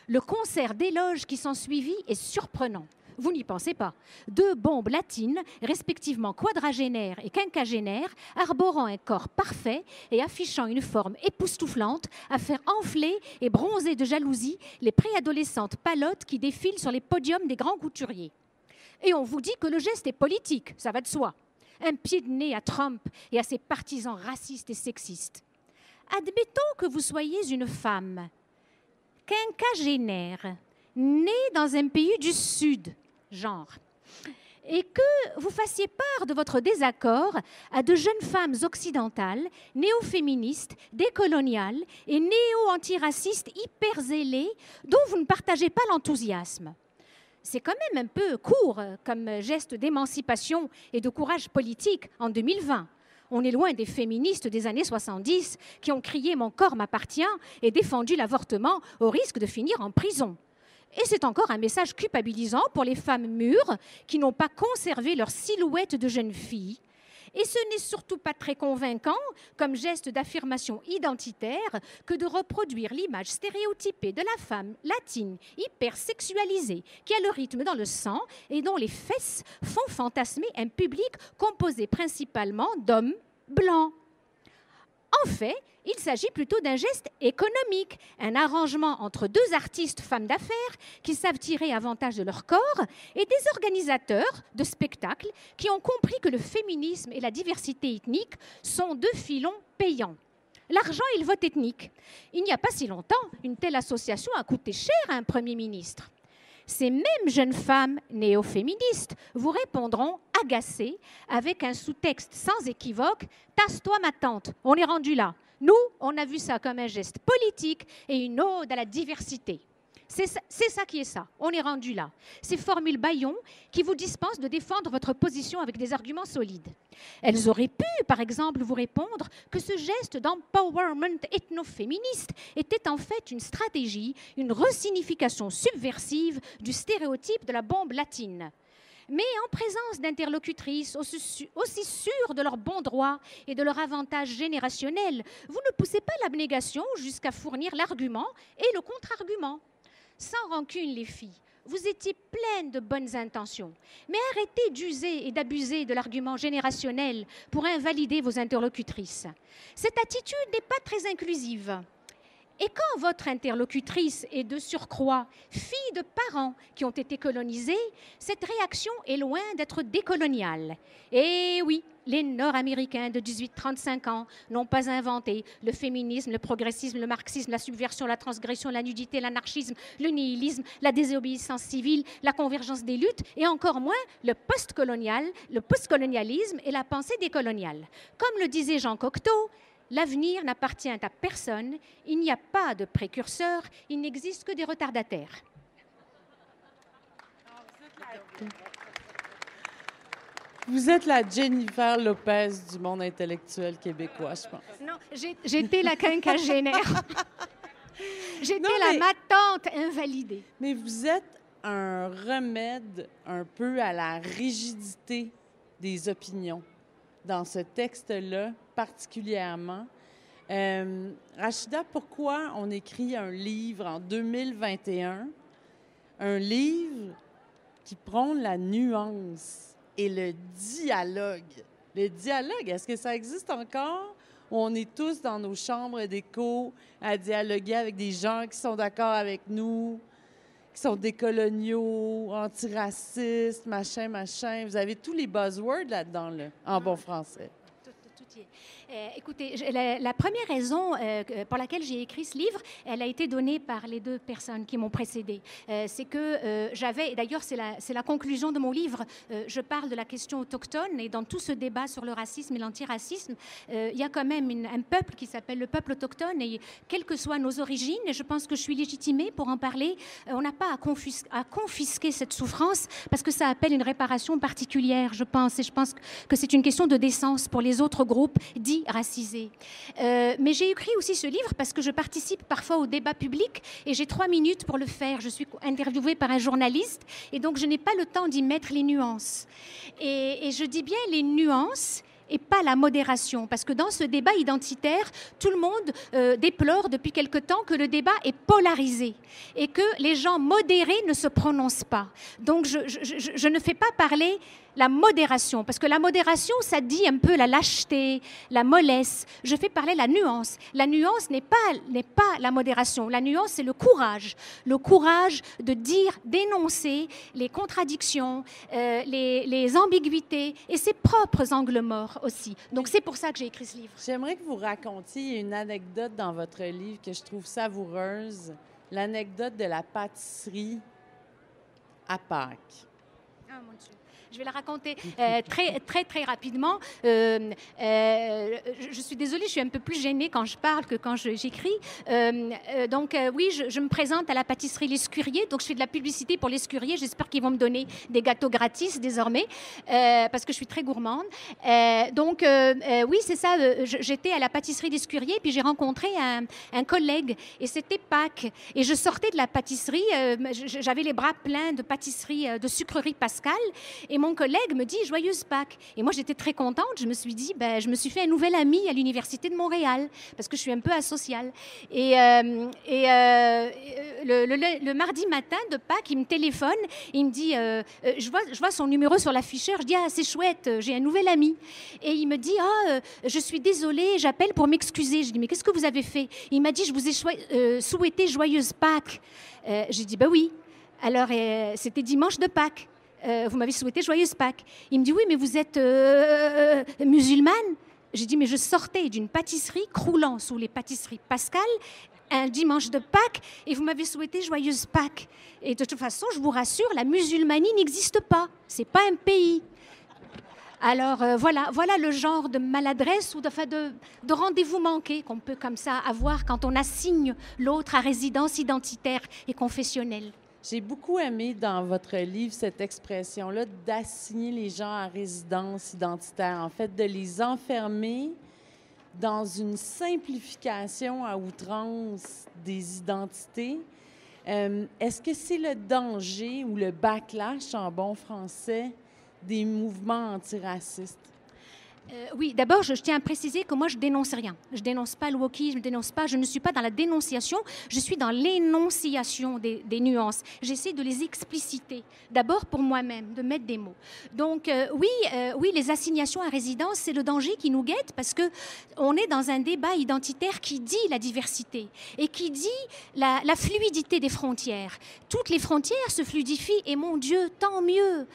Le concert d'éloges qui s'ensuivit est surprenant. Vous n'y pensez pas. 2 bombes latines, respectivement quadragénaires et quinquagénaires, arborant un corps parfait et affichant une forme époustouflante, à faire enfler et bronzer de jalousie les préadolescentes palottes qui défilent sur les podiums des grands couturiers. Et on vous dit que le geste est politique, ça va de soi. Un pied de nez à Trump et à ses partisans racistes et sexistes. Admettons que vous soyez une femme quinquagénaire, née dans un pays du Sud, genre, et que vous fassiez part de votre désaccord à de jeunes femmes occidentales, néo-féministes, décoloniales et néo-antiracistes hyper zélées dont vous ne partagez pas l'enthousiasme. C'est quand même un peu court comme geste d'émancipation et de courage politique en 2020. On est loin des féministes des années 70 qui ont crié « Mon corps m'appartient » et défendu l'avortement au risque de finir en prison. Et c'est encore un message culpabilisant pour les femmes mûres qui n'ont pas conservé leur silhouette de jeune fille. Et ce n'est surtout pas très convaincant comme geste d'affirmation identitaire que de reproduire l'image stéréotypée de la femme latine hypersexualisée qui a le rythme dans le sang et dont les fesses font fantasmer un public composé principalement d'hommes blancs. En fait, il s'agit plutôt d'un geste économique, un arrangement entre 2 artistes femmes d'affaires qui savent tirer avantage de leur corps et des organisateurs de spectacles qui ont compris que le féminisme et la diversité ethnique sont 2 filons payants. L'argent et le vote ethnique. Il n'y a pas si longtemps, une telle association a coûté cher à un Premier ministre. Ces mêmes jeunes femmes néo-féministes vous répondront agacées avec un sous-texte sans équivoque « Tasse-toi ma tante, on est rendu là ». Nous, on a vu ça comme un geste politique et une ode à la diversité. C'est ça qui est ça, on est rendu là. Ces formules bâillons qui vous dispensent de défendre votre position avec des arguments solides. Elles auraient pu, par exemple, vous répondre que ce geste d'empowerment ethno-féministe était en fait une stratégie, une resignification subversive du stéréotype de la bombe latine. Mais en présence d'interlocutrices aussi sûres de leur bon droit et de leur avantage générationnel, vous ne poussez pas l'abnégation jusqu'à fournir l'argument et le contre-argument. Sans rancune, les filles, vous étiez pleines de bonnes intentions. Mais arrêtez d'user et d'abuser de l'argument générationnel pour invalider vos interlocutrices. Cette attitude n'est pas très inclusive. Et quand votre interlocutrice est de surcroît fille de parents qui ont été colonisés, cette réaction est loin d'être décoloniale. Et oui, les Nord-Américains de 18-35 ans n'ont pas inventé le féminisme, le progressisme, le marxisme, la subversion, la transgression, la nudité, l'anarchisme, le nihilisme, la désobéissance civile, la convergence des luttes et encore moins le postcolonialisme et la pensée décoloniale. Comme le disait Jean Cocteau, l'avenir n'appartient à personne, il n'y a pas de précurseur, il n'existe que des retardataires. Vous êtes la Jennifer Lopez du monde intellectuel québécois, je pense. Non, j'étais la quinquagénaire. J'étais Non, ma tante invalidée. Mais vous êtes un remède un peu à la rigidité des opinions dans ce texte-là, particulièrement. Rachida, pourquoi on écrit un livre en 2021, un livre qui prône la nuance et le dialogue? Le dialogue, est-ce que ça existe encore? Où on est tous dans nos chambres d'écho à dialoguer avec des gens qui sont d'accord avec nous, qui sont décoloniaux, antiracistes, machin, machin. Vous avez tous les buzzwords là-dedans, là, en bon français. Tout y est. Écoutez, la première raison pour laquelle j'ai écrit ce livre, elle a été donnée par les deux personnes qui m'ont précédée. C'est que j'avais, d'ailleurs c'est la conclusion de mon livre, je parle de la question autochtone et dans tout ce débat sur le racisme et l'antiracisme, il y a quand même un peuple qui s'appelle le peuple autochtone et quelles que soient nos origines, et je pense que je suis légitimée pour en parler, on n'a pas à confisquer cette souffrance parce que ça appelle une réparation particulière, je pense, et je pense que c'est une question de décence pour les autres groupes dits racisés. Mais j'ai écrit aussi ce livre parce que je participe parfois au débat public et j'ai 3 minutes pour le faire. Je suis interviewée par un journaliste et donc je n'ai pas le temps d'y mettre les nuances. Et je dis bien les nuances et pas la modération. Parce que dans ce débat identitaire, tout le monde déplore depuis quelque temps que le débat est polarisé et que les gens modérés ne se prononcent pas. Donc, je ne fais pas parler la modération, parce que la modération, ça dit un peu la lâcheté, la mollesse. Je fais parler la nuance. La nuance n'est pas la modération. La nuance, c'est le courage de dire, d'énoncer les contradictions, les ambiguïtés et ses propres angles morts aussi. Donc, c'est pour ça que j'ai écrit ce livre. J'aimerais que vous racontiez une anecdote dans votre livre que je trouve savoureuse, l'anecdote de la pâtisserie à Pâques. Ah, mon Dieu. Je vais la raconter très rapidement. Je suis désolée, je suis un peu plus gênée quand je parle que quand j'écris. Oui, je me présente à la pâtisserie L'Escurier. Donc, je fais de la publicité pour L'Escurier. J'espère qu'ils vont me donner des gâteaux gratis désormais parce que je suis très gourmande. Oui, c'est ça. J'étais à la pâtisserie L'Escurier puis j'ai rencontré un collègue et c'était Pâques. Et je sortais de la pâtisserie. J'avais les bras pleins de pâtisserie, de sucrerie Pascal. Et mon collègue me dit « Joyeuse Pâques ». Et moi, j'étais très contente. Je me suis dit, je me suis fait un nouvel ami à l'Université de Montréal parce que je suis un peu asociale. Le mardi matin de Pâques, il me téléphone. Il me dit je vois son numéro sur l'afficheur. Je dis « Ah, c'est chouette, j'ai un nouvel ami ». Et il me dit « Ah, je suis désolée, j'appelle pour m'excuser ». Je dis « Mais qu'est-ce que vous avez fait ?» Il m'a dit « Je vous ai souhaité Joyeuse Pâques ». J'ai dit « Ben oui ». Alors, c'était dimanche de Pâques. Vous m'avez souhaité Joyeuse Pâques. Il me dit, oui, mais vous êtes musulmane. J'ai dit, mais je sortais d'une pâtisserie croulant sous les pâtisseries Pascal un dimanche de Pâques et vous m'avez souhaité Joyeuse Pâques. Et de toute façon, je vous rassure, la musulmanie n'existe pas. C'est pas un pays. Alors voilà le genre de maladresse ou de rendez-vous manqué qu'on peut comme ça avoir quand on assigne l'autre à résidence identitaire et confessionnelle. J'ai beaucoup aimé dans votre livre cette expression-là d'assigner les gens à résidence identitaire, en fait, de les enfermer dans une simplification à outrance des identités. Est-ce que c'est le danger ou le backlash, en bon français, des mouvements antiracistes? Oui, d'abord, je tiens à préciser que moi, je dénonce rien. Je dénonce pas le wokisme, je ne suis pas dans la dénonciation, je suis dans l'énonciation des nuances. J'essaie de les expliciter, d'abord pour moi-même, de mettre des mots. Donc, oui, les assignations à résidence, c'est le danger qui nous guette parce qu'on est dans un débat identitaire qui dit la diversité et qui dit la fluidité des frontières. Toutes les frontières se fluidifient et, mon Dieu, tant mieux,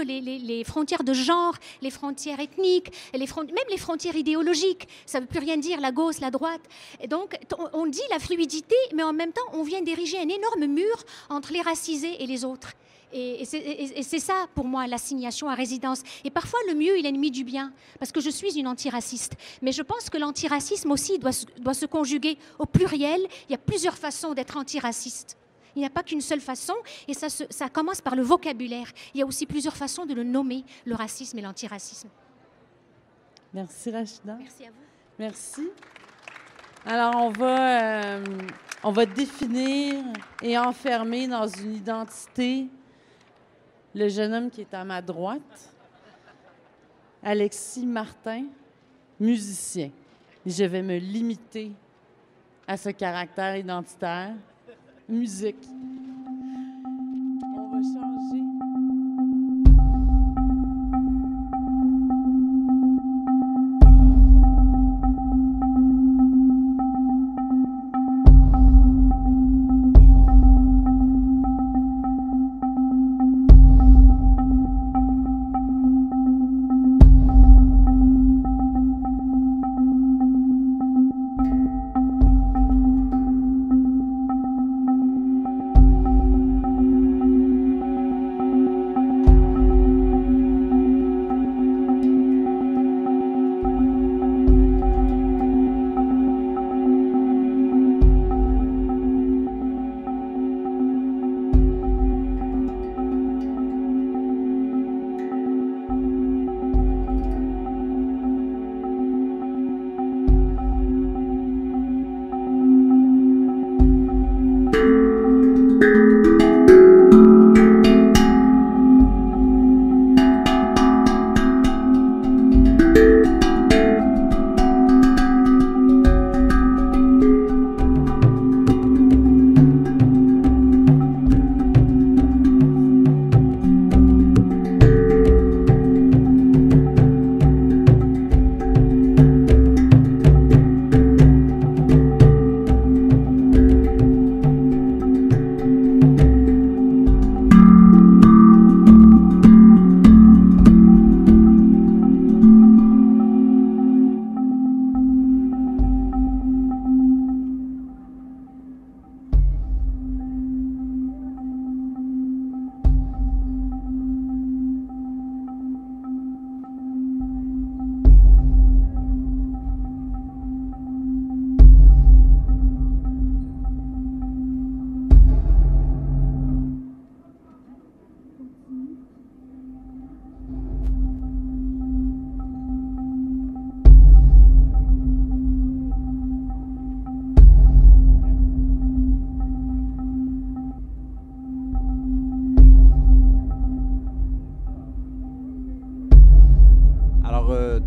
les frontières de genre, les frontières ethniques, même les frontières idéologiques, ça ne veut plus rien dire, la gauche, la droite. Et donc, on dit la fluidité, mais en même temps, on vient d'ériger un énorme mur entre les racisés et les autres. Et c'est ça, pour moi, l'assignation à résidence. Et parfois, le mieux est l'ennemi du bien, parce que je suis une antiraciste. Mais je pense que l'antiracisme aussi doit se conjuguer au pluriel. Il y a plusieurs façons d'être antiraciste. Il n'y a pas qu'une seule façon, et ça commence par le vocabulaire. Il y a aussi plusieurs façons de le nommer, le racisme et l'antiracisme. Merci, Rachida. Merci à vous. Merci. Alors, on va définir et enfermer dans une identité le jeune homme qui est à ma droite, Alexis Martin, musicien. Je vais me limiter à ce caractère identitaire. Musique. On va changer.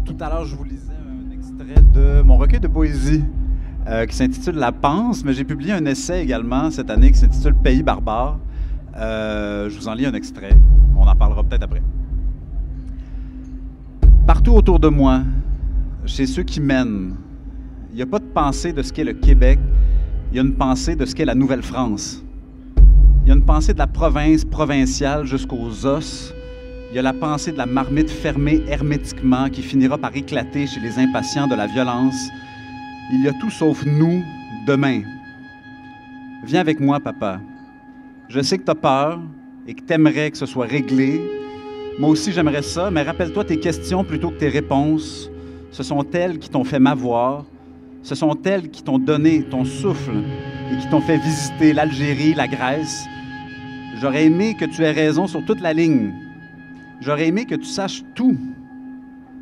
Tout à l'heure, je vous lisais un extrait de mon recueil de poésie qui s'intitule La Panse, mais j'ai publié un essai également cette année qui s'intitule Pays barbare. Je vous en lis un extrait. On en parlera peut-être après. Partout autour de moi, chez ceux qui mènent, il n'y a pas de pensée de ce qu'est le Québec, il y a une pensée de ce qu'est la Nouvelle-France. Il y a une pensée de la province provinciale jusqu'aux os. Il y a la pensée de la marmite fermée hermétiquement qui finira par éclater chez les impatients de la violence. Il y a tout sauf nous, demain. Viens avec moi, papa. Je sais que tu as peur et que tu aimerais que ce soit réglé. Moi aussi, j'aimerais ça, mais rappelle-toi tes questions plutôt que tes réponses. Ce sont elles qui t'ont fait m'avoir. Ce sont elles qui t'ont donné ton souffle et qui t'ont fait visiter l'Algérie, la Grèce. J'aurais aimé que tu aies raison sur toute la ligne. J'aurais aimé que tu saches tout.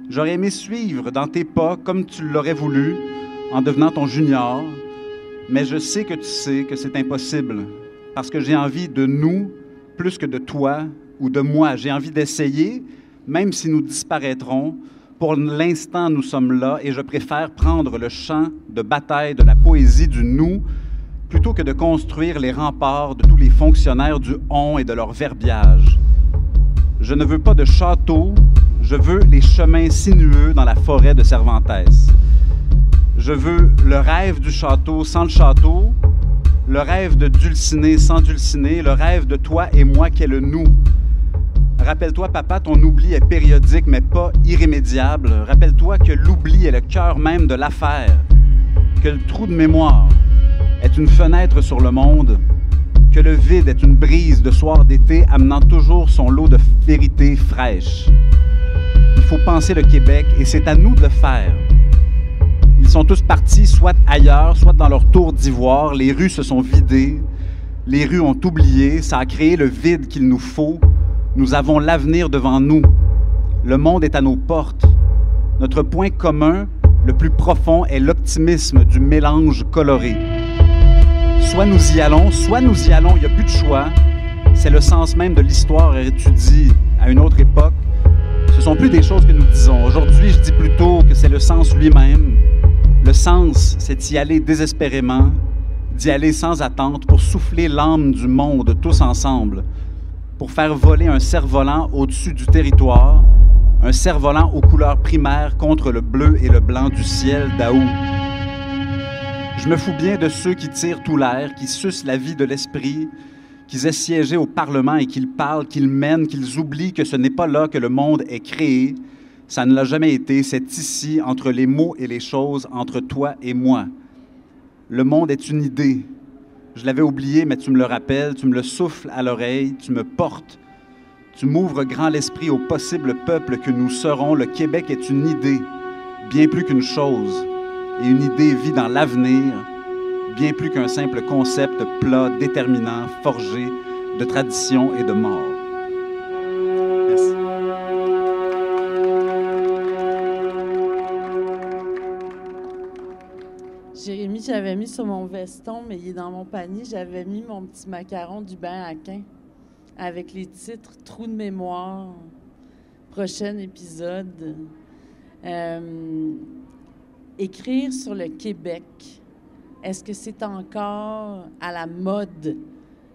J'aurais aimé suivre dans tes pas comme tu l'aurais voulu en devenant ton junior. Mais je sais que tu sais que c'est impossible parce que j'ai envie de nous plus que de toi ou de moi. J'ai envie d'essayer, même si nous disparaîtrons. Pour l'instant, nous sommes là et je préfère prendre le champ de bataille de la poésie du nous plutôt que de construire les remparts de tous les fonctionnaires du on et de leur verbiage. Je ne veux pas de château, je veux les chemins sinueux dans la forêt de Cervantes. Je veux le rêve du château sans le château, le rêve de Dulcinée sans Dulcinée, le rêve de toi et moi qui est le nous. Rappelle-toi, papa, ton oubli est périodique mais pas irrémédiable. Rappelle-toi que l'oubli est le cœur même de l'affaire, que le trou de mémoire est une fenêtre sur le monde, que le vide est une brise de soir d'été amenant toujours son lot de vérités fraîches. Il faut penser le Québec et c'est à nous de le faire. Ils sont tous partis, soit ailleurs, soit dans leur tour d'ivoire. Les rues se sont vidées. Les rues ont oublié, ça a créé le vide qu'il nous faut. Nous avons l'avenir devant nous. Le monde est à nos portes. Notre point commun, le plus profond, est l'optimisme du mélange coloré. Soit nous y allons, il n'y a plus de choix. C'est le sens même de l'histoire étudiée à une autre époque. Ce ne sont plus des choses que nous disons. Aujourd'hui, je dis plutôt que c'est le sens lui-même. Le sens, c'est d'y aller désespérément, d'y aller sans attente pour souffler l'âme du monde tous ensemble, pour faire voler un cerf-volant au-dessus du territoire, un cerf-volant aux couleurs primaires contre le bleu et le blanc du ciel d'Aou. Je me fous bien de ceux qui tirent tout l'air, qui sucent la vie de l'esprit, qu'ils aient siégé au Parlement et qu'ils parlent, qu'ils mènent, qu'ils oublient que ce n'est pas là que le monde est créé. Ça ne l'a jamais été, c'est ici, entre les mots et les choses, entre toi et moi. Le monde est une idée. Je l'avais oublié, mais tu me le rappelles, tu me le souffles à l'oreille, tu me portes. Tu m'ouvres grand l'esprit au possible peuple que nous serons. Le Québec est une idée, bien plus qu'une chose. Et une idée vit dans l'avenir, bien plus qu'un simple concept plat, déterminant, forgé de tradition et de mort. Merci. Jérémy, j'avais mis sur mon veston, mais il est dans mon panier, j'avais mis mon petit macaron du bain à quin avec les titres « Trou de mémoire »,« Prochain épisode ». Écrire sur le Québec, est-ce que c'est encore à la mode?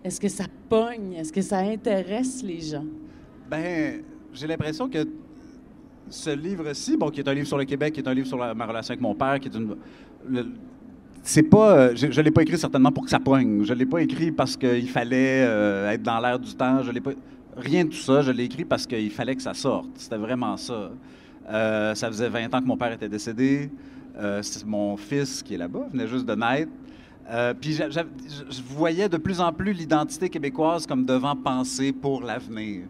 Est-ce que ça pogne? Est-ce que ça intéresse les gens? Ben, j'ai l'impression que ce livre-ci, bon, qui est un livre sur le Québec, qui est un livre sur ma relation avec mon père, qui est c'est pas, je l'ai pas écrit certainement pour que ça pogne. Je l'ai pas écrit parce qu'il fallait être dans l'air du temps. Je l'ai pas, rien de tout ça. Je l'ai écrit parce qu'il fallait que ça sorte. C'était vraiment ça. Ça faisait 20 ans que mon père était décédé. Mon fils, qui est là-bas, venait juste de naître. Puis je voyais de plus en plus l'identité québécoise comme devant penser pour l'avenir.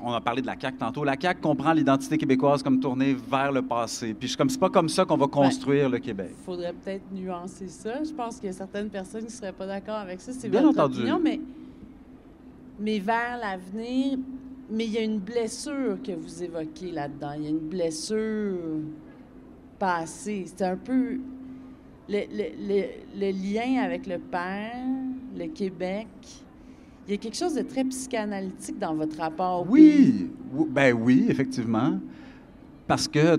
On a parlé de la CAQ tantôt. La CAQ comprend l'identité québécoise comme tournée vers le passé. Puis c'est pas comme ça qu'on va construire le Québec. Il faudrait peut-être nuancer ça. Je pense qu'il y a certaines personnes qui ne seraient pas d'accord avec ça. C'est bien votre entendu. opinion, mais vers l'avenir, mais il y a une blessure que vous évoquez là-dedans. Il y a une blessure passée. C'est un peu le lien avec le père, le Québec. Il y a quelque chose de très psychanalytique dans votre rapport au pays. Oui, effectivement. Parce que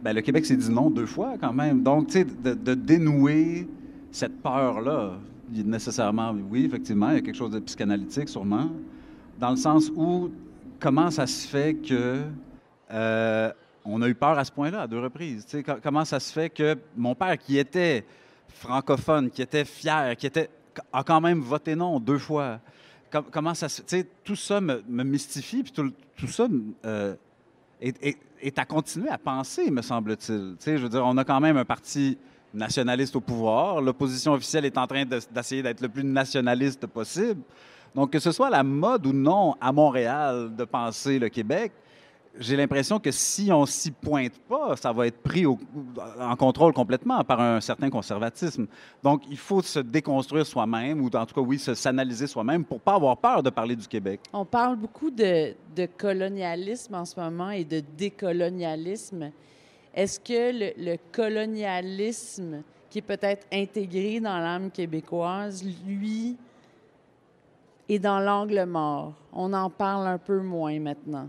le Québec s'est dit non 2 fois quand même. Donc, tu sais, de dénouer cette peur-là, nécessairement, oui, effectivement, il y a quelque chose de psychanalytique sûrement, dans le sens où comment ça se fait que on a eu peur à ce point-là à 2 reprises. Tu sais, comment ça se fait que mon père, qui était francophone, qui était fier, a quand même voté non 2 fois. Comment ça se... Tu sais, tout ça me mystifie, puis tout ça est à continuer à penser, me semble-t-il. Tu sais, je veux dire, on a quand même un parti nationaliste au pouvoir. L'opposition officielle est en train d'essayer d'être le plus nationaliste possible. Donc, que ce soit la mode ou non à Montréal de penser le Québec, j'ai l'impression que si on s'y pointe pas, ça va être pris en contrôle complètement par un certain conservatisme. Donc, il faut se déconstruire soi-même, ou en tout cas, oui, s'analyser soi-même pour pas avoir peur de parler du Québec. On parle beaucoup de colonialisme en ce moment et de décolonialisme. Est-ce que le colonialisme, qui est peut-être intégré dans l'âme québécoise, lui, est dans l'angle mort? On en parle un peu moins maintenant.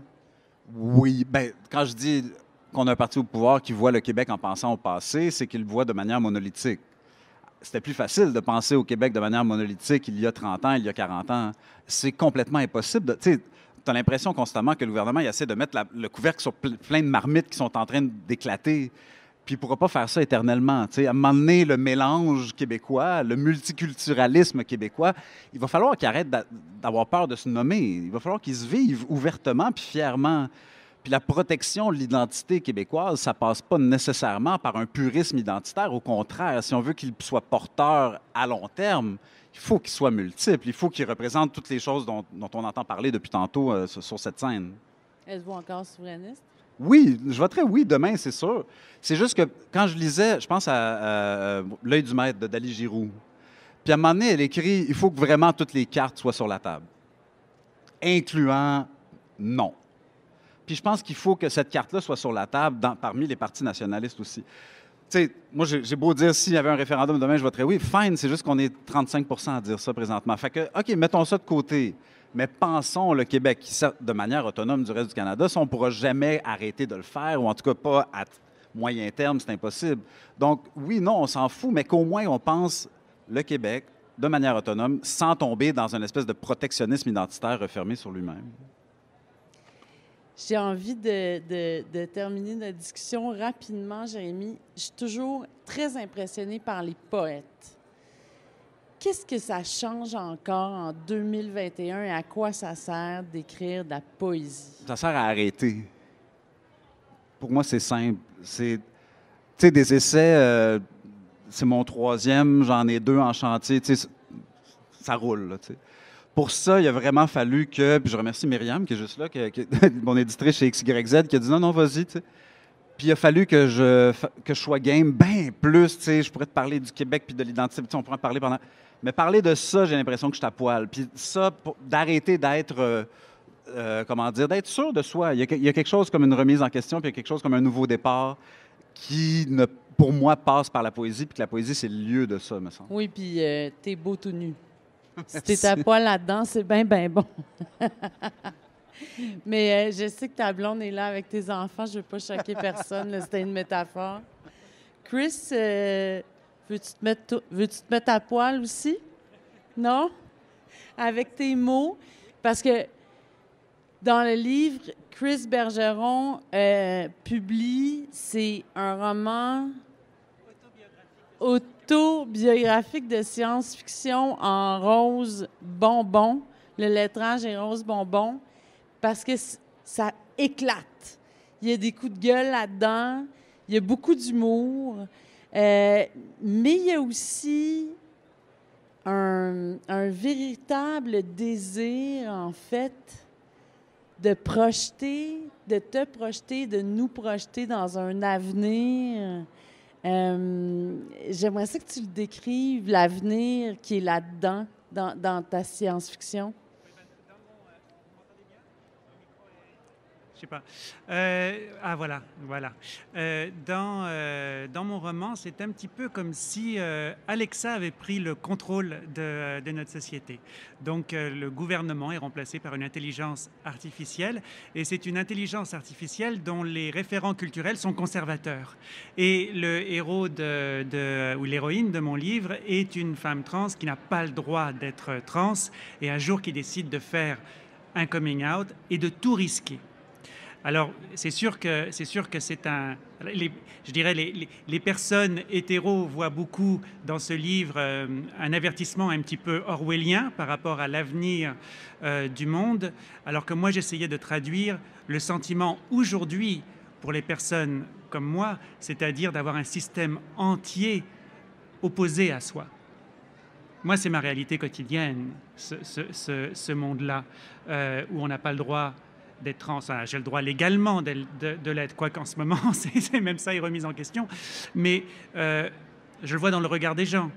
Oui, bien, quand je dis qu'on a un parti au pouvoir qui voit le Québec en pensant au passé, c'est qu'il le voit de manière monolithique. C'était plus facile de penser au Québec de manière monolithique il y a 30 ans, il y a 40 ans. C'est complètement impossible. Tu as l'impression constamment que le gouvernement il essaie de mettre le couvercle sur plein de marmites qui sont en train d'éclater. Puis il ne pourra pas faire ça éternellement. À un moment donné, le mélange québécois, le multiculturalisme québécois, il va falloir qu'il arrête d'avoir peur de se nommer. Il va falloir qu'il se vive ouvertement puis fièrement. Puis la protection de l'identité québécoise, ça ne passe pas nécessairement par un purisme identitaire. Au contraire, si on veut qu'il soit porteur à long terme, il faut qu'il soit multiple. Il faut qu'il représente toutes les choses dont on entend parler depuis tantôt sur cette scène. Êtes-vous encore souverainiste? Oui, je voterai oui demain, c'est sûr. C'est juste que quand je lisais, je pense à L'œil du maître de Dali Giroux, Puis à un moment donné, elle écrit, il faut que vraiment toutes les cartes soient sur la table, incluant non. Puis je pense qu'il faut que cette carte-là soit sur la table parmi les partis nationalistes aussi. Tu sais, moi, j'ai beau dire, s'il y avait un référendum demain, je voterais oui. Fine, c'est juste qu'on est 35 % à dire ça présentement. Fait que, OK, mettons ça de côté. Mais pensons le Québec, qui sort de manière autonome du reste du Canada, ça, on ne pourra jamais arrêter de le faire, ou en tout cas pas à moyen terme, c'est impossible. Donc, oui, non, on s'en fout, mais qu'au moins on pense le Québec de manière autonome, sans tomber dans une espèce de protectionnisme identitaire refermé sur lui-même. J'ai envie de terminer notre discussion rapidement, Jérémy. Je suis toujours très impressionnée par les poètes. Qu'est-ce que ça change encore en 2021 et à quoi ça sert d'écrire de la poésie? Ça sert à arrêter. Pour moi, c'est simple. C'est, tu sais, des essais, c'est mon 3e, j'en ai 2 en chantier, tu sais, ça roule, là, tu sais. Pour ça, il a vraiment fallu que, puis je remercie Myriam qui est juste là, mon éditrice chez XYZ, qui a dit non, vas-y, tu sais. Puis il a fallu que je sois game bien plus, tu sais, je pourrais te parler du Québec puis de l'identité, tu sais, on pourrait en parler pendant... Mais parler de ça, j'ai l'impression que je suis à poil. Puis ça, d'arrêter d'être, comment dire, d'être sûr de soi. Il y a quelque chose comme une remise en question, puis il y a quelque chose comme un nouveau départ qui, pour moi, passe par la poésie, puis que la poésie, c'est le lieu de ça, me semble. Oui, puis t'es beau tout nu. Si t'es à poil là-dedans, c'est bien, bien bon. Mais je sais que ta blonde est là avec tes enfants. Je veux pas choquer personne. C'était une métaphore. Chris, veux-tu te mettre à poil aussi? Non? Avec tes mots? Parce que dans le livre, Chris Bergeron publie, c'est un roman autobiographique de science-fiction en rose bonbon. Le lettrage est rose bonbon parce que ça éclate. Il y a des coups de gueule là-dedans. Il y a beaucoup d'humour. Mais il y a aussi un véritable désir, en fait, de te projeter, de nous projeter dans un avenir. J'aimerais ça que tu le décrives, l'avenir qui est là-dedans, dans ta science-fiction. Je sais pas. Voilà. Dans mon roman, c'est un petit peu comme si Alexa avait pris le contrôle de notre société. Donc, le gouvernement est remplacé par une intelligence artificielle, et c'est une intelligence artificielle dont les référents culturels sont conservateurs. Et le héros ou l'héroïne de mon livre est une femme trans qui n'a pas le droit d'être trans, et un jour qui décide de faire un coming out et de tout risquer. Alors, c'est sûr que c'est je dirais, les personnes hétéros voient beaucoup dans ce livre un avertissement un petit peu orwellien par rapport à l'avenir du monde, alors que moi, j'essayais de traduire le sentiment aujourd'hui pour les personnes comme moi, c'est-à-dire d'avoir un système entier opposé à soi. Moi, c'est ma réalité quotidienne, ce monde-là, où on n'a pas le droit d'être trans. J'ai le droit légalement de l'être, quoique en ce moment, c'est même ça est remis en question. Mais je le vois dans le regard des gens.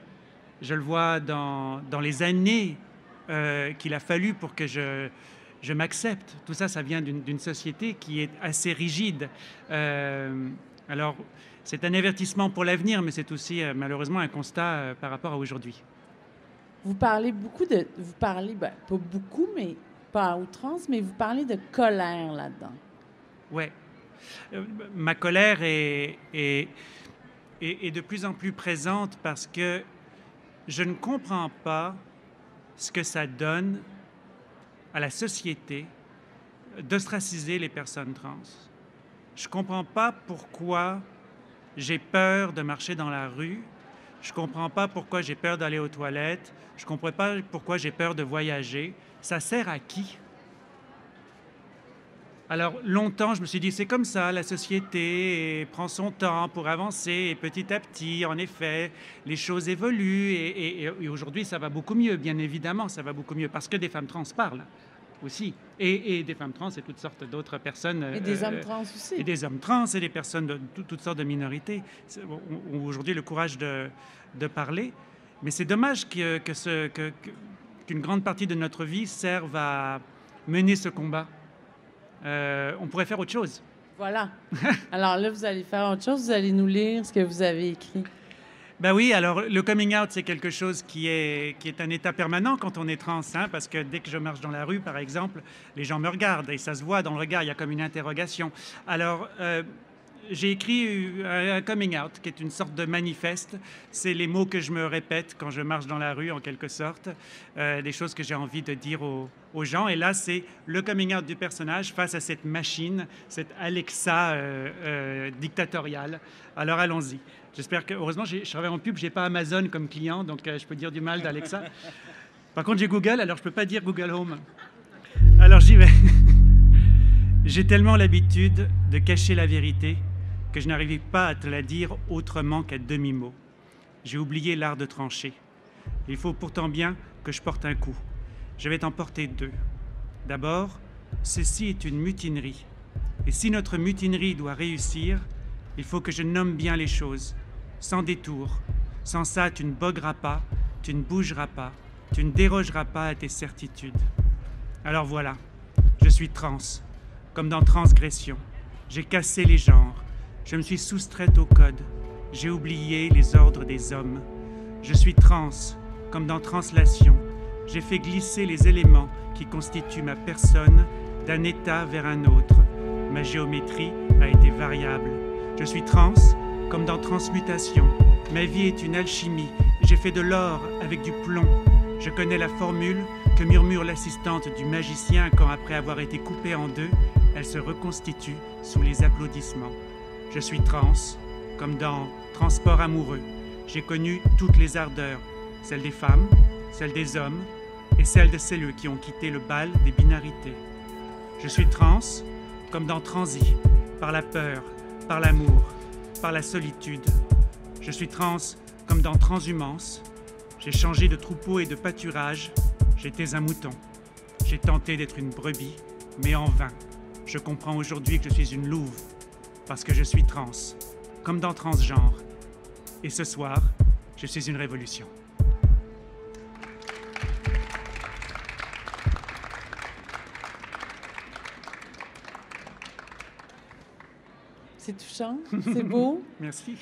Je le vois dans les années qu'il a fallu pour que je m'accepte. Tout ça, ça vient d'une société qui est assez rigide. Alors, c'est un avertissement pour l'avenir, mais c'est aussi malheureusement un constat par rapport à aujourd'hui. Vous parlez pas beaucoup, mais pas à outrance, mais vous parlez de colère là-dedans. Oui. Ma colère est de plus en plus présente parce que je ne comprends pas ce que ça donne à la société d'ostraciser les personnes trans. Je ne comprends pas pourquoi j'ai peur de marcher dans la rue. Je ne comprends pas pourquoi j'ai peur d'aller aux toilettes. Je ne comprends pas pourquoi j'ai peur de voyager. Ça sert à qui? Alors, longtemps, je me suis dit, c'est comme ça, la société prend son temps pour avancer, et petit à petit, en effet, les choses évoluent, et aujourd'hui, ça va beaucoup mieux, bien évidemment, ça va beaucoup mieux, parce que des femmes trans parlent aussi, et des femmes trans et toutes sortes d'autres personnes. Et des hommes trans aussi. Et des hommes trans et des personnes de toutes sortes de minorités ont aujourd'hui le courage de parler. Mais c'est dommage qu'une grande partie de notre vie serve à mener ce combat. On pourrait faire autre chose. Voilà. Alors là, vous allez faire autre chose, vous allez nous lire ce que vous avez écrit. Ben oui, alors le coming out, c'est quelque chose qui est un état permanent quand on est trans, hein, parce que dès que je marche dans la rue, par exemple, les gens me regardent et ça se voit dans le regard, il y a comme une interrogation. Alors, j'ai écrit un coming out, qui est une sorte de manifeste. C'est les mots que je me répète quand je marche dans la rue, en quelque sorte, des choses que j'ai envie de dire aux gens. Et là, c'est le coming out du personnage face à cette machine, cette Alexa dictatoriale. Alors, allons-y. J'espère que, heureusement, je travaille en pub, je n'ai pas Amazon comme client, donc je peux dire du mal d'Alexa. Par contre, j'ai Google, alors je ne peux pas dire Google Home. Alors, j'y vais. J'ai tellement l'habitude de cacher la vérité que je n'arrivais pas à te la dire autrement qu'à demi-mot. J'ai oublié l'art de trancher. Il faut pourtant bien que je porte un coup. Je vais t'en porter deux. D'abord, ceci est une mutinerie. Et si notre mutinerie doit réussir, il faut que je nomme bien les choses, sans détour. Sans ça, tu ne bogueras pas, tu ne bougeras pas, tu ne dérogeras pas à tes certitudes. Alors voilà, je suis trans, comme dans transgression. J'ai cassé les genres. Je me suis soustraite au code. J'ai oublié les ordres des hommes. Je suis trans, comme dans translation. J'ai fait glisser les éléments qui constituent ma personne d'un état vers un autre. Ma géométrie a été variable. Je suis trans, comme dans transmutation. Ma vie est une alchimie. J'ai fait de l'or avec du plomb. Je connais la formule que murmure l'assistante du magicien quand, après avoir été coupée en deux, elle se reconstitue sous les applaudissements. Je suis trans, comme dans Transport amoureux. J'ai connu toutes les ardeurs, celles des femmes, celles des hommes et celles de celles qui ont quitté le bal des binarités. Je suis trans, comme dans Transi, par la peur, par l'amour, par la solitude. Je suis trans, comme dans Transhumance. J'ai changé de troupeau et de pâturage. J'étais un mouton. J'ai tenté d'être une brebis, mais en vain. Je comprends aujourd'hui que je suis une louve, parce que je suis trans, comme dans Transgenre. Et ce soir, je suis une révolution. C'est touchant, c'est beau. Merci.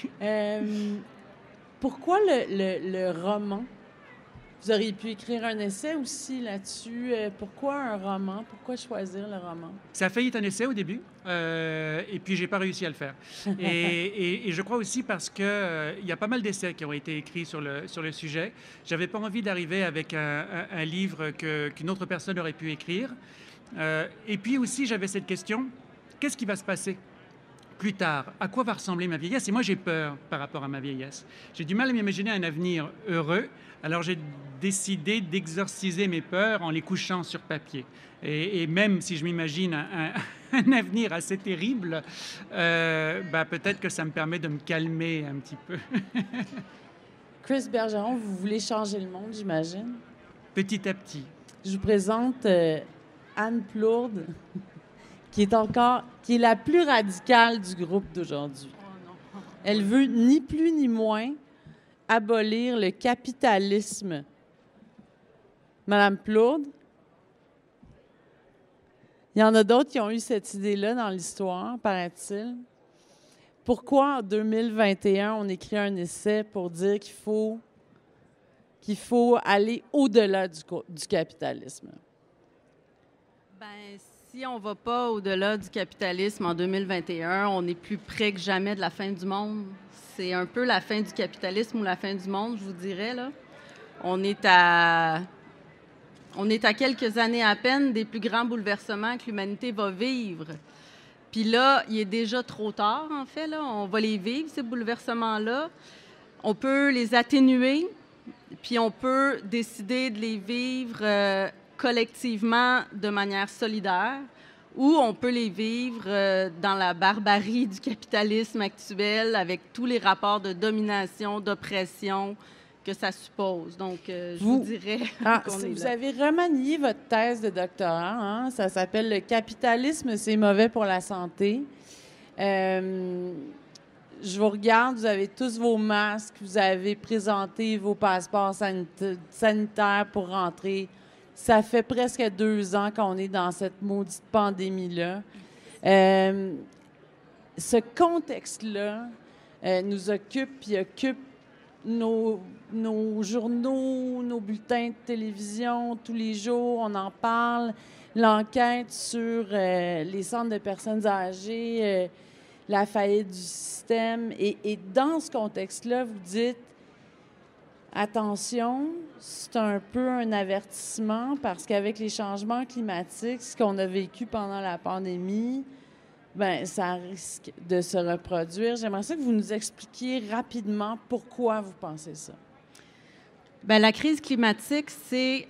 Pourquoi le roman? Vous auriez pu écrire un essai aussi là-dessus. Pourquoi un roman? Pourquoi choisir le roman? Ça a failli être un essai au début, et puis j'ai pas réussi à le faire. Et je crois aussi parce que il y a pas mal d'essais qui ont été écrits sur le sujet. J'avais pas envie d'arriver avec un livre qu'une autre personne aurait pu écrire. Et puis aussi, j'avais cette question, qu'est-ce qui va se passer plus tard? À quoi va ressembler ma vieillesse? Et moi, j'ai peur par rapport à ma vieillesse. J'ai du mal à m'imaginer un avenir heureux. Alors, j'ai décidé d'exorciser mes peurs en les couchant sur papier. Et même si je m'imagine un avenir assez terrible, peut-être que ça me permet de me calmer un petit peu. Chris Bergeron, vous voulez changer le monde, j'imagine? Petit à petit. Je vous présente Anne Plourde, qui est la plus radicale du groupe d'aujourd'hui. Oh non. Elle veut ni plus ni moins abolir le capitalisme. Madame Plourde, il y en a d'autres qui ont eu cette idée-là dans l'histoire, paraît-il. Pourquoi, en 2021, on écrit un essai pour dire qu'il faut aller au-delà du capitalisme? Si on ne va pas au-delà du capitalisme en 2021, on est plus près que jamais de la fin du monde. C'est un peu la fin du capitalisme ou la fin du monde, je vous dirais, là. On est à quelques années à peine des plus grands bouleversements que l'humanité va vivre. Puis là, il est déjà trop tard, en fait, là. On va les vivre, ces bouleversements-là. On peut les atténuer, puis on peut décider de les vivre collectivement de manière solidaire, ou on peut les vivre dans la barbarie du capitalisme actuel avec tous les rapports de domination, d'oppression que ça suppose. Donc, je vous dirais qu'on est là. Vous avez remanié votre thèse de doctorat, hein? Ça s'appelle « Le capitalisme, c'est mauvais pour la santé ». je vous regarde, vous avez tous vos masques, vous avez présenté vos passeports sanitaires pour rentrer. Ça fait presque 2 ans qu'on est dans cette maudite pandémie-là. Ce contexte-là nous occupe, puis occupe nos journaux, nos bulletins de télévision, tous les jours, on en parle. L'enquête sur les centres de personnes âgées, la faillite du système. Et dans ce contexte-là, vous dites, attention, c'est un peu un avertissement parce qu'avec les changements climatiques, ce qu'on a vécu pendant la pandémie, bien, ça risque de se reproduire. J'aimerais ça que vous nous expliquiez rapidement pourquoi vous pensez ça. Bien, la crise climatique, c'est,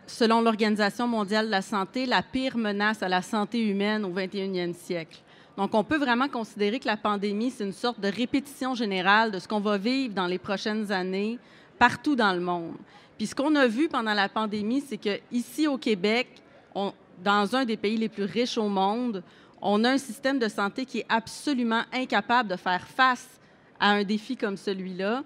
selon l'Organisation mondiale de la santé, la pire menace à la santé humaine au 21e siècle. Donc, on peut vraiment considérer que la pandémie, c'est une sorte de répétition générale de ce qu'on va vivre dans les prochaines années partout dans le monde. Puis, ce qu'on a vu pendant la pandémie, c'est qu'ici, au Québec, dans un des pays les plus riches au monde, on a un système de santé qui est absolument incapable de faire face à un défi comme celui-là.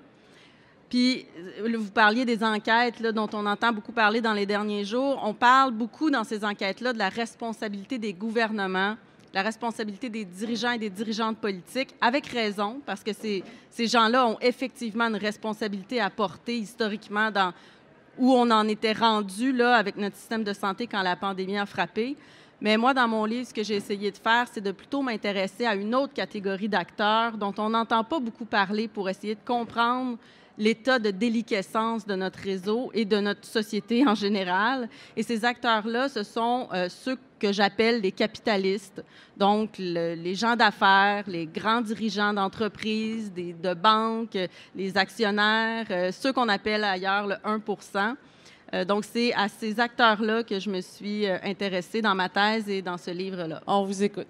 Puis, vous parliez des enquêtes là, dont on entend beaucoup parler dans les derniers jours. On parle beaucoup dans ces enquêtes-là de la responsabilité des gouvernements, la responsabilité des dirigeants et des dirigeantes politiques, avec raison, parce que ces gens-là ont effectivement une responsabilité à porter historiquement dans où on en était rendu là, avec notre système de santé quand la pandémie a frappé. Mais moi, dans mon livre, ce que j'ai essayé de faire, c'est de plutôt m'intéresser à une autre catégorie d'acteurs dont on n'entend pas beaucoup parler pour essayer de comprendre l'état de déliquescence de notre réseau et de notre société en général. Et ces acteurs-là, ce sont ceux que j'appelle les capitalistes, donc les gens d'affaires, les grands dirigeants d'entreprises, de banques, les actionnaires, ceux qu'on appelle ailleurs le 1 %. Donc, c'est à ces acteurs-là que je me suis intéressée dans ma thèse et dans ce livre-là. On vous écoute.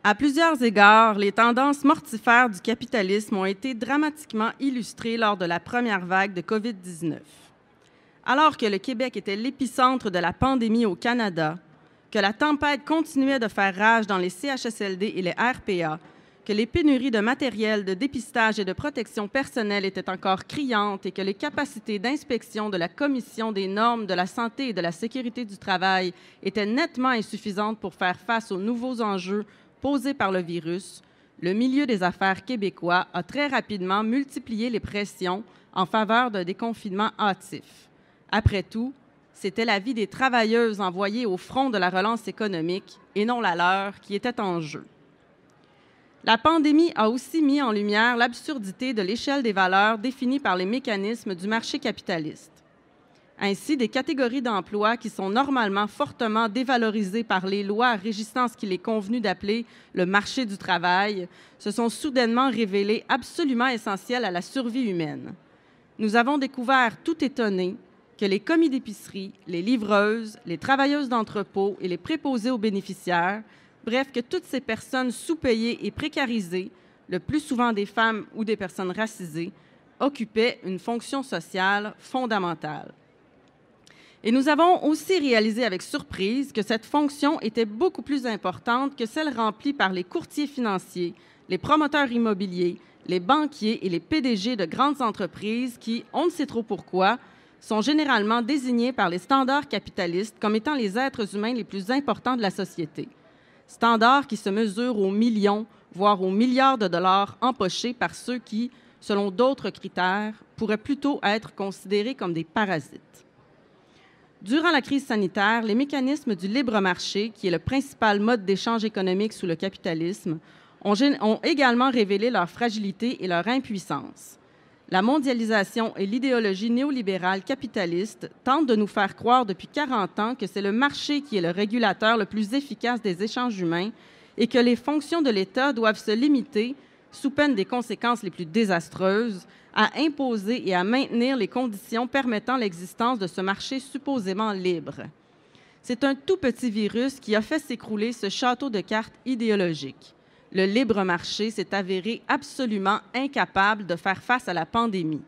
À plusieurs égards, les tendances mortifères du capitalisme ont été dramatiquement illustrées lors de la première vague de COVID-19. Alors que le Québec était l'épicentre de la pandémie au Canada, que la tempête continuait de faire rage dans les CHSLD et les RPA, que les pénuries de matériel, de dépistage et de protection personnelle étaient encore criantes et que les capacités d'inspection de la Commission des normes de la santé et de la sécurité du travail étaient nettement insuffisantes pour faire face aux nouveaux enjeux posés par le virus, le milieu des affaires québécois a très rapidement multiplié les pressions en faveur d'un déconfinement hâtif. Après tout, c'était la vie des travailleuses envoyées au front de la relance économique et non la leur qui était en jeu. La pandémie a aussi mis en lumière l'absurdité de l'échelle des valeurs définie par les mécanismes du marché capitaliste. Ainsi, des catégories d'emplois qui sont normalement fortement dévalorisées par les lois régissant ce qu'il est convenu d'appeler le marché du travail se sont soudainement révélées absolument essentielles à la survie humaine. Nous avons découvert, tout étonnés, que les commis d'épicerie, les livreuses, les travailleuses d'entrepôt et les préposés aux bénéficiaires, bref, que toutes ces personnes sous-payées et précarisées, le plus souvent des femmes ou des personnes racisées, occupaient une fonction sociale fondamentale. Et nous avons aussi réalisé avec surprise que cette fonction était beaucoup plus importante que celle remplie par les courtiers financiers, les promoteurs immobiliers, les banquiers et les PDG de grandes entreprises qui, on ne sait trop pourquoi, sont généralement désignés par les standards capitalistes comme étant les êtres humains les plus importants de la société. Standards qui se mesurent aux millions, voire aux milliards de dollars empochés par ceux qui, selon d'autres critères, pourraient plutôt être considérés comme des parasites. Durant la crise sanitaire, les mécanismes du libre marché, qui est le principal mode d'échange économique sous le capitalisme, ont également révélé leur fragilité et leur impuissance. La mondialisation et l'idéologie néolibérale capitaliste tentent de nous faire croire depuis 40 ans que c'est le marché qui est le régulateur le plus efficace des échanges humains et que les fonctions de l'État doivent se limiter, sous peine des conséquences les plus désastreuses, à imposer et à maintenir les conditions permettant l'existence de ce marché supposément libre. C'est un tout petit virus qui a fait s'écrouler ce château de cartes idéologique. Le libre marché s'est avéré absolument incapable de faire face à la pandémie.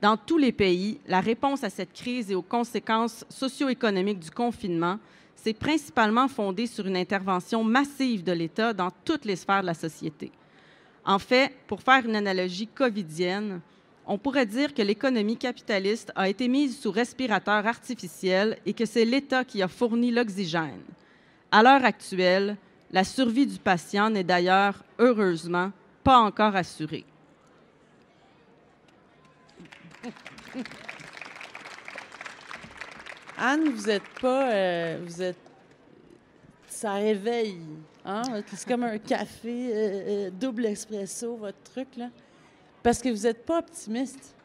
Dans tous les pays, la réponse à cette crise et aux conséquences socio-économiques du confinement c'est principalement fondé sur une intervention massive de l'État dans toutes les sphères de la société. En fait, pour faire une analogie covidienne, on pourrait dire que l'économie capitaliste a été mise sous respirateur artificiel et que c'est l'État qui a fourni l'oxygène. À l'heure actuelle, la survie du patient n'est d'ailleurs, heureusement, pas encore assurée. Anne, vous êtes pas... ça réveille, hein? C'est comme un café double espresso, votre truc, là. Parce que vous n'êtes pas optimiste.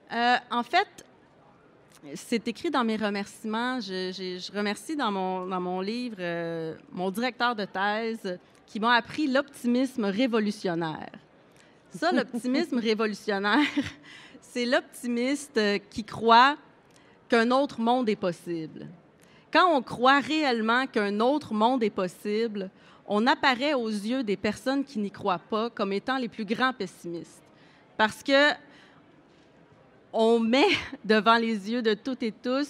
En fait, c'est écrit dans mes remerciements. Je remercie dans mon livre mon directeur de thèse qui m'a appris l'optimisme révolutionnaire. Ça, l'optimisme révolutionnaire, c'est l'optimiste qui croit qu'un autre monde est possible. Quand on croit réellement qu'un autre monde est possible, on apparaît aux yeux des personnes qui n'y croient pas comme étant les plus grands pessimistes. Parce que on met devant les yeux de toutes et tous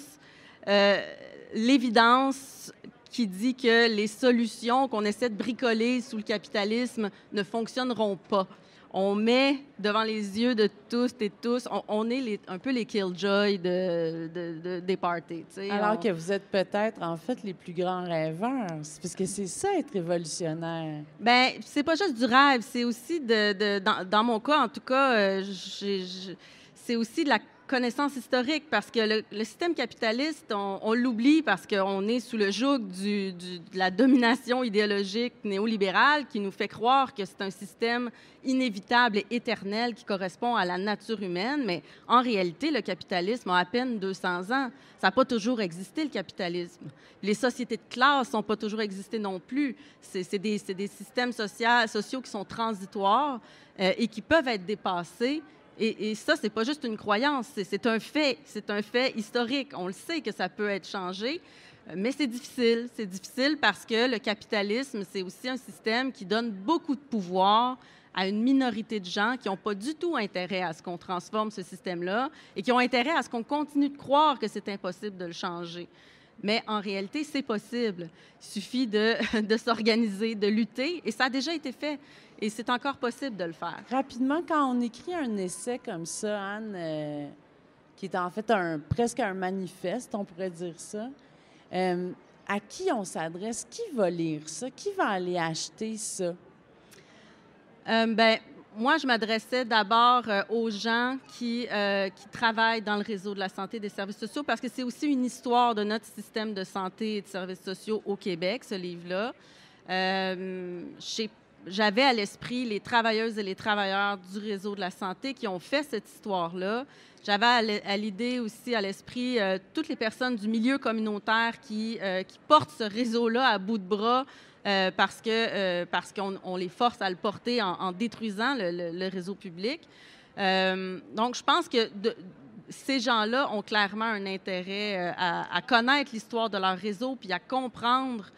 l'évidence qui dit que les solutions qu'on essaie de bricoler sous le capitalisme ne fonctionneront pas. On met devant les yeux de tous et tous, on est un peu les killjoys des parties. Alors que vous êtes peut-être, en fait, les plus grands rêveurs. C'est parce que c'est ça, être révolutionnaire. Bien, c'est pas juste du rêve, c'est aussi, dans mon cas, en tout cas, c'est aussi de la connaissance historique, parce que le système capitaliste, on l'oublie parce qu'on est sous le joug de la domination idéologique néolibérale qui nous fait croire que c'est un système inévitable et éternel qui correspond à la nature humaine, mais en réalité, le capitalisme a à peine 200 ans. Ça n'a pas toujours existé, le capitalisme. Les sociétés de classe n'ont pas toujours existé non plus. C'est des systèmes sociaux qui sont transitoires et qui peuvent être dépassés. Et ça, c'est pas juste une croyance, c'est un fait historique. On le sait que ça peut être changé, mais c'est difficile. C'est difficile parce que le capitalisme, c'est aussi un système qui donne beaucoup de pouvoir à une minorité de gens qui n'ont pas du tout intérêt à ce qu'on transforme ce système-là et qui ont intérêt à ce qu'on continue de croire que c'est impossible de le changer. Mais en réalité, c'est possible. Il suffit de s'organiser, de lutter, et ça a déjà été fait. Et c'est encore possible de le faire. Rapidement, quand on écrit un essai comme ça, Anne, qui est en fait presque un manifeste, on pourrait dire ça, à qui on s'adresse? Qui va lire ça? Qui va aller acheter ça? Moi, je m'adressais d'abord aux gens qui travaillent dans le réseau de la santé et des services sociaux, parce que c'est aussi une histoire de notre système de santé et de services sociaux au Québec, ce livre-là. J'avais à l'esprit les travailleuses et les travailleurs du réseau de la santé qui ont fait cette histoire-là. J'avais à l'idée aussi à l'esprit toutes les personnes du milieu communautaire qui portent ce réseau-là à bout de bras parce qu'on les force à le porter en détruisant le réseau public. Donc, je pense que ces gens-là ont clairement un intérêt à connaître l'histoire de leur réseau puis à comprendre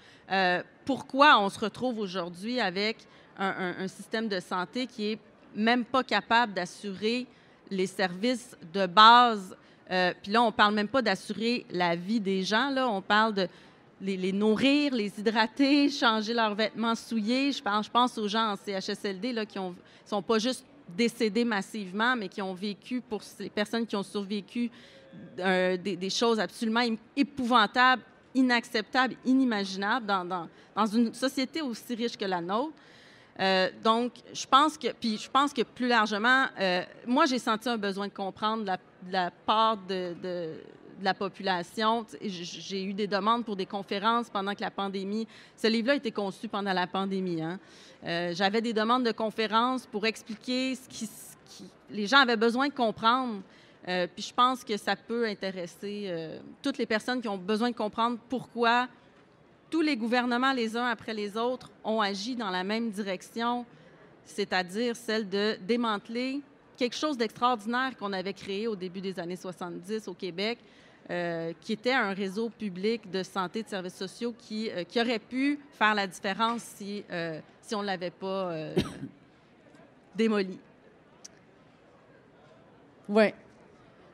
pourquoi on se retrouve aujourd'hui avec un système de santé qui est même pas capable d'assurer les services de base. Puis là, on parle même pas d'assurer la vie des gens. Là, on parle de les nourrir, les hydrater, changer leurs vêtements souillés. Je pense aux gens en CHSLD là, qui sont pas juste décédés massivement, mais qui ont vécu, pour les personnes qui ont survécu, des choses absolument épouvantables, inacceptables, inimaginables dans une société aussi riche que la nôtre. Donc, je pense que plus largement, moi, j'ai senti un besoin de comprendre de la part de la population. J'ai eu des demandes pour des conférences pendant que la pandémie... Ce livre-là a été conçu pendant la pandémie. Hein? J'avais des demandes de conférences pour expliquer ce qui les gens avaient besoin de comprendre. Puis je pense que ça peut intéresser toutes les personnes qui ont besoin de comprendre pourquoi tous les gouvernements, les uns après les autres, ont agi dans la même direction, c'est-à-dire celle de démanteler quelque chose d'extraordinaire qu'on avait créé au début des années 70 au Québec, qui était un réseau public de santé et de services sociaux qui aurait pu faire la différence si on ne l'avait pas démoli. Oui.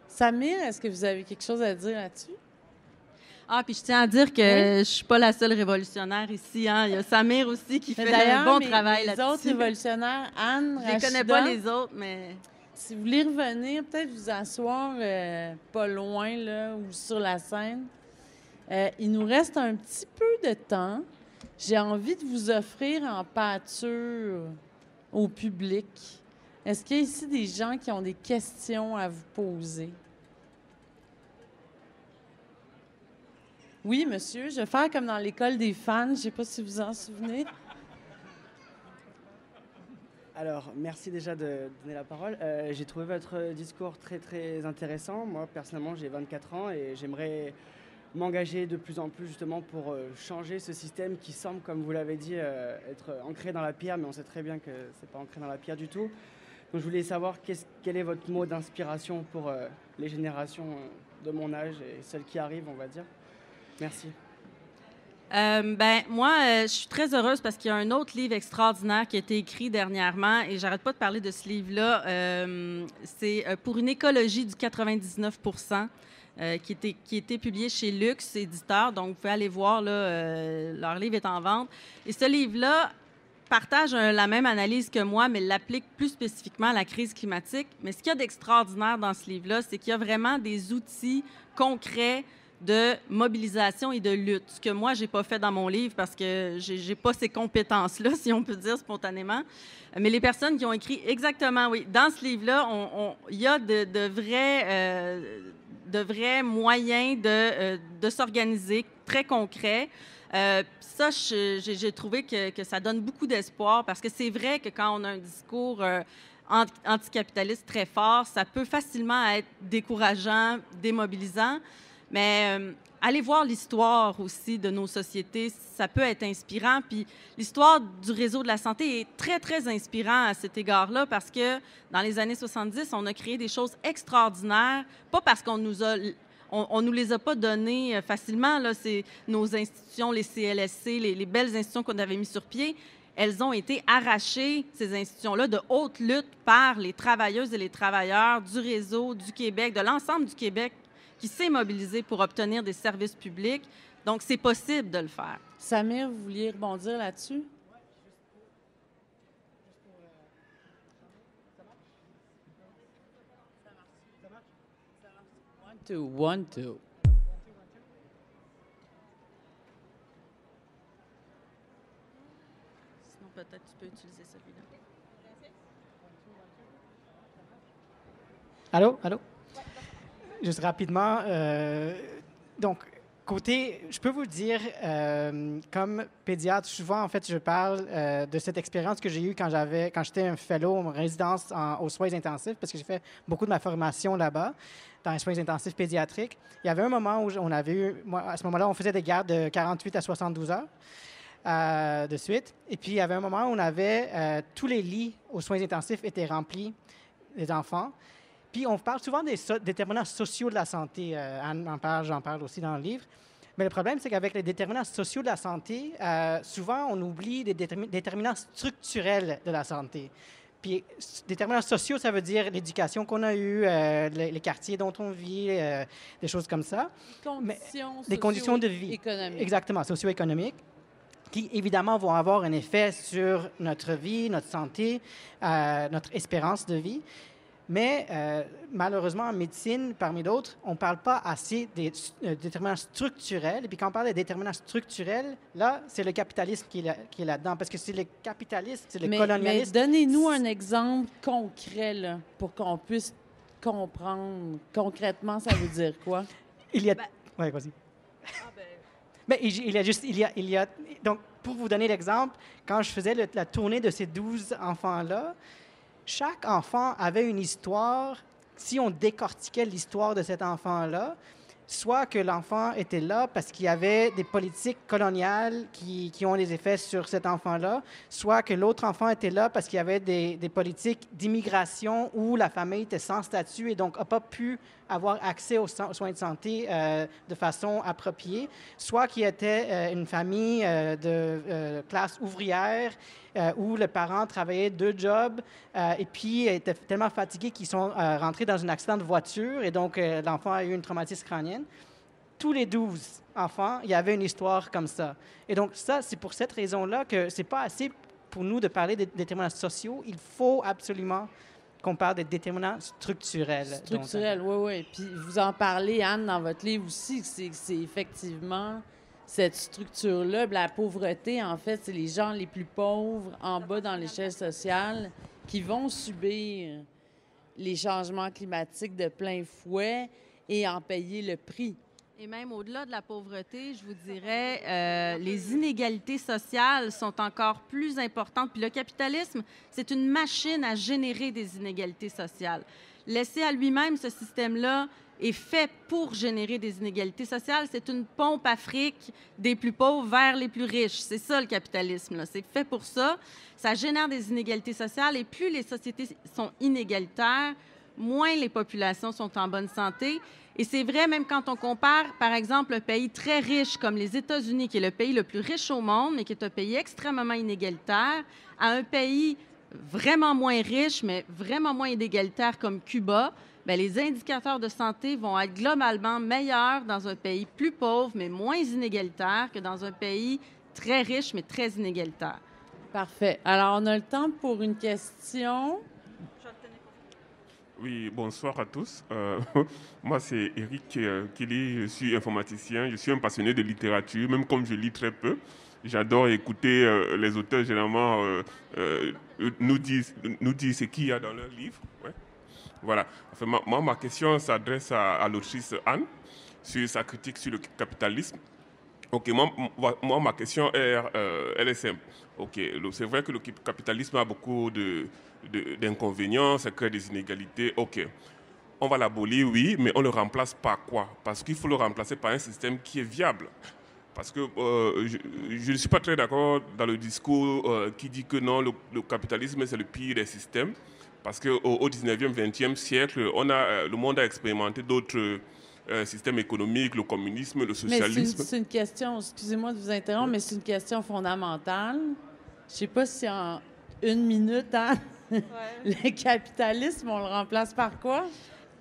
Samir, est-ce que vous avez quelque chose à dire là-dessus? Ah, puis je tiens à dire que je suis pas la seule révolutionnaire ici. Hein. Il y a Samir aussi qui fait un bon travail là-dessus. Les autres révolutionnaires, Anne, je les connais pas les autres, mais... Si vous voulez revenir, peut-être vous asseoir pas loin, là, ou sur la scène. Il nous reste un petit peu de temps. J'ai envie de vous offrir en pâture au public. Est-ce qu'il y a ici des gens qui ont des questions à vous poser? Oui, monsieur, je vais faire comme dans l'école des fans. Je ne sais pas si vous en souvenez. Alors, merci déjà de donner la parole. J'ai trouvé votre discours très, très intéressant. Moi, personnellement, j'ai 24 ans et j'aimerais m'engager de plus en plus justement pour changer ce système qui semble, comme vous l'avez dit, être ancré dans la pierre, mais on sait très bien que ce n'est pas ancré dans la pierre du tout. Donc, je voulais savoir quel est votre mot d'inspiration pour les générations de mon âge et celles qui arrivent, on va dire. Merci. Moi, je suis très heureuse parce qu'il y a un autre livre extraordinaire qui a été écrit dernièrement et j'arrête pas de parler de ce livre-là. C'est Pour une écologie du 99 qui a été publié chez Luxe Éditeur. Donc, vous pouvez aller voir, là, leur livre est en vente. Et ce livre-là partage la même analyse que moi, mais l'applique plus spécifiquement à la crise climatique. Mais ce qu'il y a d'extraordinaire dans ce livre-là, c'est qu'il y a vraiment des outils concrets de mobilisation et de lutte, ce que moi, je n'ai pas fait dans mon livre parce que je n'ai pas ces compétences-là, si on peut dire spontanément. Mais les personnes qui ont écrit exactement, oui, dans ce livre-là, il y a de vrais moyens de s'organiser, très concrets. Ça, j'ai trouvé que ça donne beaucoup d'espoir parce que c'est vrai que quand on a un discours anticapitaliste très fort, ça peut facilement être décourageant, démobilisant. Mais allez voir l'histoire aussi de nos sociétés, ça peut être inspirant. Puis l'histoire du réseau de la santé est très, très inspirant à cet égard-là parce que dans les années 70, on a créé des choses extraordinaires, pas parce qu'on nous les a pas données facilement. Là, c'est nos institutions, les CLSC, les belles institutions qu'on avait mises sur pied. Elles ont été arrachées, ces institutions-là, de haute lutte par les travailleuses et les travailleurs du réseau du Québec, de l'ensemble du Québec, qui s'est mobilisé pour obtenir des services publics. Donc, c'est possible de le faire. Samir, vous vouliez rebondir là-dessus? One, two. Sinon, peut-être tu peux utiliser celui-là. Allô? Allô? Juste rapidement, donc, je peux vous dire, comme pédiatre, souvent, en fait, je parle de cette expérience que j'ai eue quand j'étais un fellow en résidence aux soins intensifs, parce que j'ai fait beaucoup de ma formation là-bas, dans les soins intensifs pédiatriques. Il y avait un moment où on avait eu, à ce moment-là, on faisait des gardes de 48 à 72 heures de suite. Et puis, il y avait un moment où on avait tous les lits aux soins intensifs étaient remplis des enfants. Puis, on parle souvent des déterminants sociaux de la santé. Anne en parle, j'en parle aussi dans le livre. Mais le problème, c'est qu'avec les déterminants sociaux de la santé, souvent, on oublie des déterminants structurels de la santé. Puis, déterminants sociaux, ça veut dire l'éducation qu'on a eue, les quartiers dont on vit, des choses comme ça. Des conditions de vie. Économiques. Exactement, socio-économiques, qui, évidemment, vont avoir un effet sur notre vie, notre santé, notre espérance de vie. Mais malheureusement, en médecine, parmi d'autres, on ne parle pas assez des déterminants structurels. Et puis quand on parle des déterminants structurels, là, c'est le capitalisme qui est là-dedans. Parce que c'est le capitalisme, c'est le colonialisme. Mais donnez-nous un exemple concret là, pour qu'on puisse comprendre concrètement ça veut dire quoi. Oui, vas-y. Donc, pour vous donner l'exemple, quand je faisais la tournée de ces 12 enfants-là, chaque enfant avait une histoire. Si on décortiquait l'histoire de cet enfant-là, soit que l'enfant était là parce qu'il y avait des politiques coloniales qui ont des effets sur cet enfant-là, soit que l'autre enfant était là parce qu'il y avait des politiques d'immigration où la famille était sans statut et donc n'a pas pu avoir accès aux soins de santé de façon appropriée, soit qu'il y était une famille de classe ouvrière où le parent travaillait 2 jobs et puis était tellement fatigué qu'ils sont rentrés dans un accident de voiture et donc l'enfant a eu une traumatisme crânienne. tous les 12 enfants, il y avait une histoire comme ça. Et donc, ça, c'est pour cette raison-là que ce n'est pas assez pour nous de parler des déterminants sociaux. Il faut absolument qu'on parle des déterminants structurels. Structurels, oui, oui. Puis vous en parlez, Anne, dans votre livre aussi, que c'est effectivement cette structure-là. La pauvreté, en fait, c'est les gens les plus pauvres en bas dans l'échelle sociale qui vont subir les changements climatiques de plein fouet et en payer le prix. Et même au-delà de la pauvreté, je vous dirais, les inégalités sociales sont encore plus importantes. Puis le capitalisme, c'est une machine à générer des inégalités sociales. Laissé à lui-même, ce système-là est fait pour générer des inégalités sociales. C'est une pompe à fric des plus pauvres vers les plus riches. C'est ça, le capitalisme, là. C'est fait pour ça. Ça génère des inégalités sociales. Et plus les sociétés sont inégalitaires, moins les populations sont en bonne santé. Et c'est vrai, même quand on compare, par exemple, un pays très riche comme les États-Unis, qui est le pays le plus riche au monde, mais qui est un pays extrêmement inégalitaire, à un pays vraiment moins riche, mais vraiment moins inégalitaire comme Cuba, bien, les indicateurs de santé vont être globalement meilleurs dans un pays plus pauvre, mais moins inégalitaire que dans un pays très riche, mais très inégalitaire. Parfait. Alors, on a le temps pour une question. Oui, bonsoir à tous. Moi, c'est Eric Kelly, je suis informaticien, je suis un passionné de littérature, même comme je lis très peu. J'adore écouter les auteurs généralement nous dire ce qu'il y a dans leurs livres. Ouais. Voilà. Enfin, moi, ma question s'adresse à l'autrice Anne sur sa critique sur le capitalisme. Ok, moi ma question elle est simple. Ok, c'est vrai que le capitalisme a beaucoup d'inconvénients, ça crée des inégalités. Ok, on va l'abolir, oui, mais on le remplace par quoi? Parce qu'il faut le remplacer par un système qui est viable. Parce que je ne suis pas très d'accord dans le discours qui dit que non, le capitalisme c'est le pire des systèmes. Parce qu'au 19e, 20e siècle, le monde a expérimenté d'autres système économique, le communisme, le socialisme. Mais c'est une question, excusez-moi de vous interrompre, mais c'est une question fondamentale. Je ne sais pas si en une minute, hein, le capitalisme, on le remplace par quoi?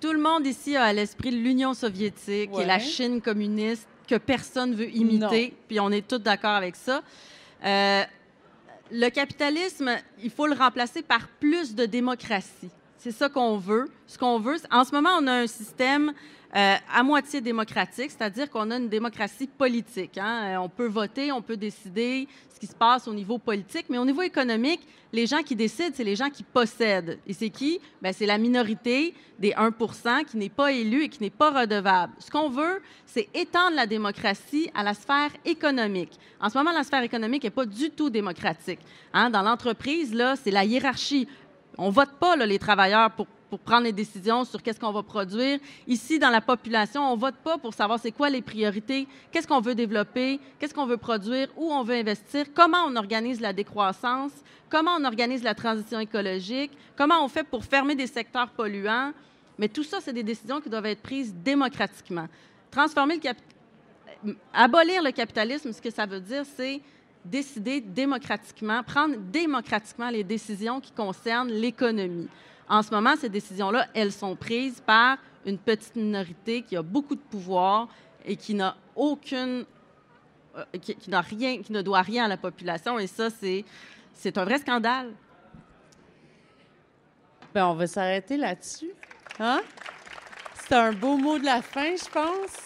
Tout le monde ici a à l'esprit l'Union soviétique et la Chine communiste que personne ne veut imiter, puis on est tous d'accord avec ça. Le capitalisme, il faut le remplacer par plus de démocratie. C'est ça qu'on veut. Ce qu'on veut, en ce moment, on a un système à moitié démocratique, c'est-à-dire qu'on a une démocratie politique. Hein? On peut voter, on peut décider ce qui se passe au niveau politique, mais au niveau économique, les gens qui décident, c'est les gens qui possèdent. Et c'est qui? Bien, c'est la minorité des 1 % qui n'est pas élue et qui n'est pas redevable. Ce qu'on veut, c'est étendre la démocratie à la sphère économique. En ce moment, la sphère économique n'est pas du tout démocratique. Hein? Dans l'entreprise, là, c'est la hiérarchie. On ne vote pas, là, les travailleurs, pour prendre les décisions sur qu'est-ce qu'on va produire. Ici, dans la population, on ne vote pas pour savoir c'est quoi les priorités, qu'est-ce qu'on veut développer, qu'est-ce qu'on veut produire, où on veut investir, comment on organise la décroissance, comment on organise la transition écologique, comment on fait pour fermer des secteurs polluants. Mais tout ça, c'est des décisions qui doivent être prises démocratiquement. Abolir le capitalisme, ce que ça veut dire, c'est décider démocratiquement, prendre démocratiquement les décisions qui concernent l'économie. En ce moment, ces décisions-là, elles sont prises par une petite minorité qui a beaucoup de pouvoir et qui n'a aucune, qui ne doit rien à la population. Et ça, c'est un vrai scandale. Bien, on va s'arrêter là-dessus. Hein? C'est un beau mot de la fin, je pense.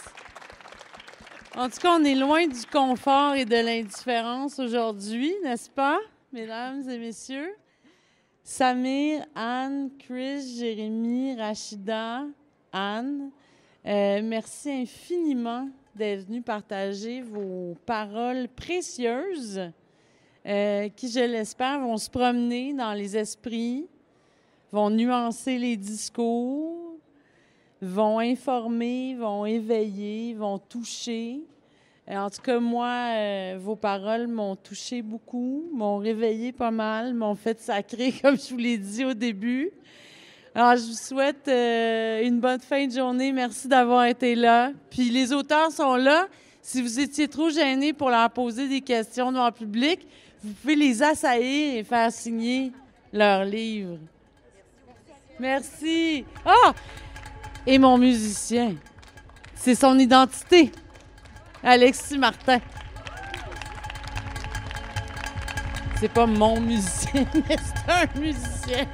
En tout cas, on est loin du confort et de l'indifférence aujourd'hui, n'est-ce pas, mesdames et messieurs? Samir, Anne, Chris, Jérémy, Rachida, Anne, merci infiniment d'être venus partager vos paroles précieuses qui, je l'espère, vont se promener dans les esprits, vont nuancer les discours, vont informer, vont éveiller, vont toucher. En tout cas, moi, vos paroles m'ont touché beaucoup, m'ont réveillé pas mal, m'ont fait sacrer, comme je vous l'ai dit au début. Alors, je vous souhaite une bonne fin de journée. Merci d'avoir été là. Puis les auteurs sont là. Si vous étiez trop gênés pour leur poser des questions devant le public, vous pouvez les assaillir et faire signer leurs livres. Merci. Ah! Et mon musicien. C'est son identité. Alexis Martin. C'est pas mon musicien, mais c'est un musicien.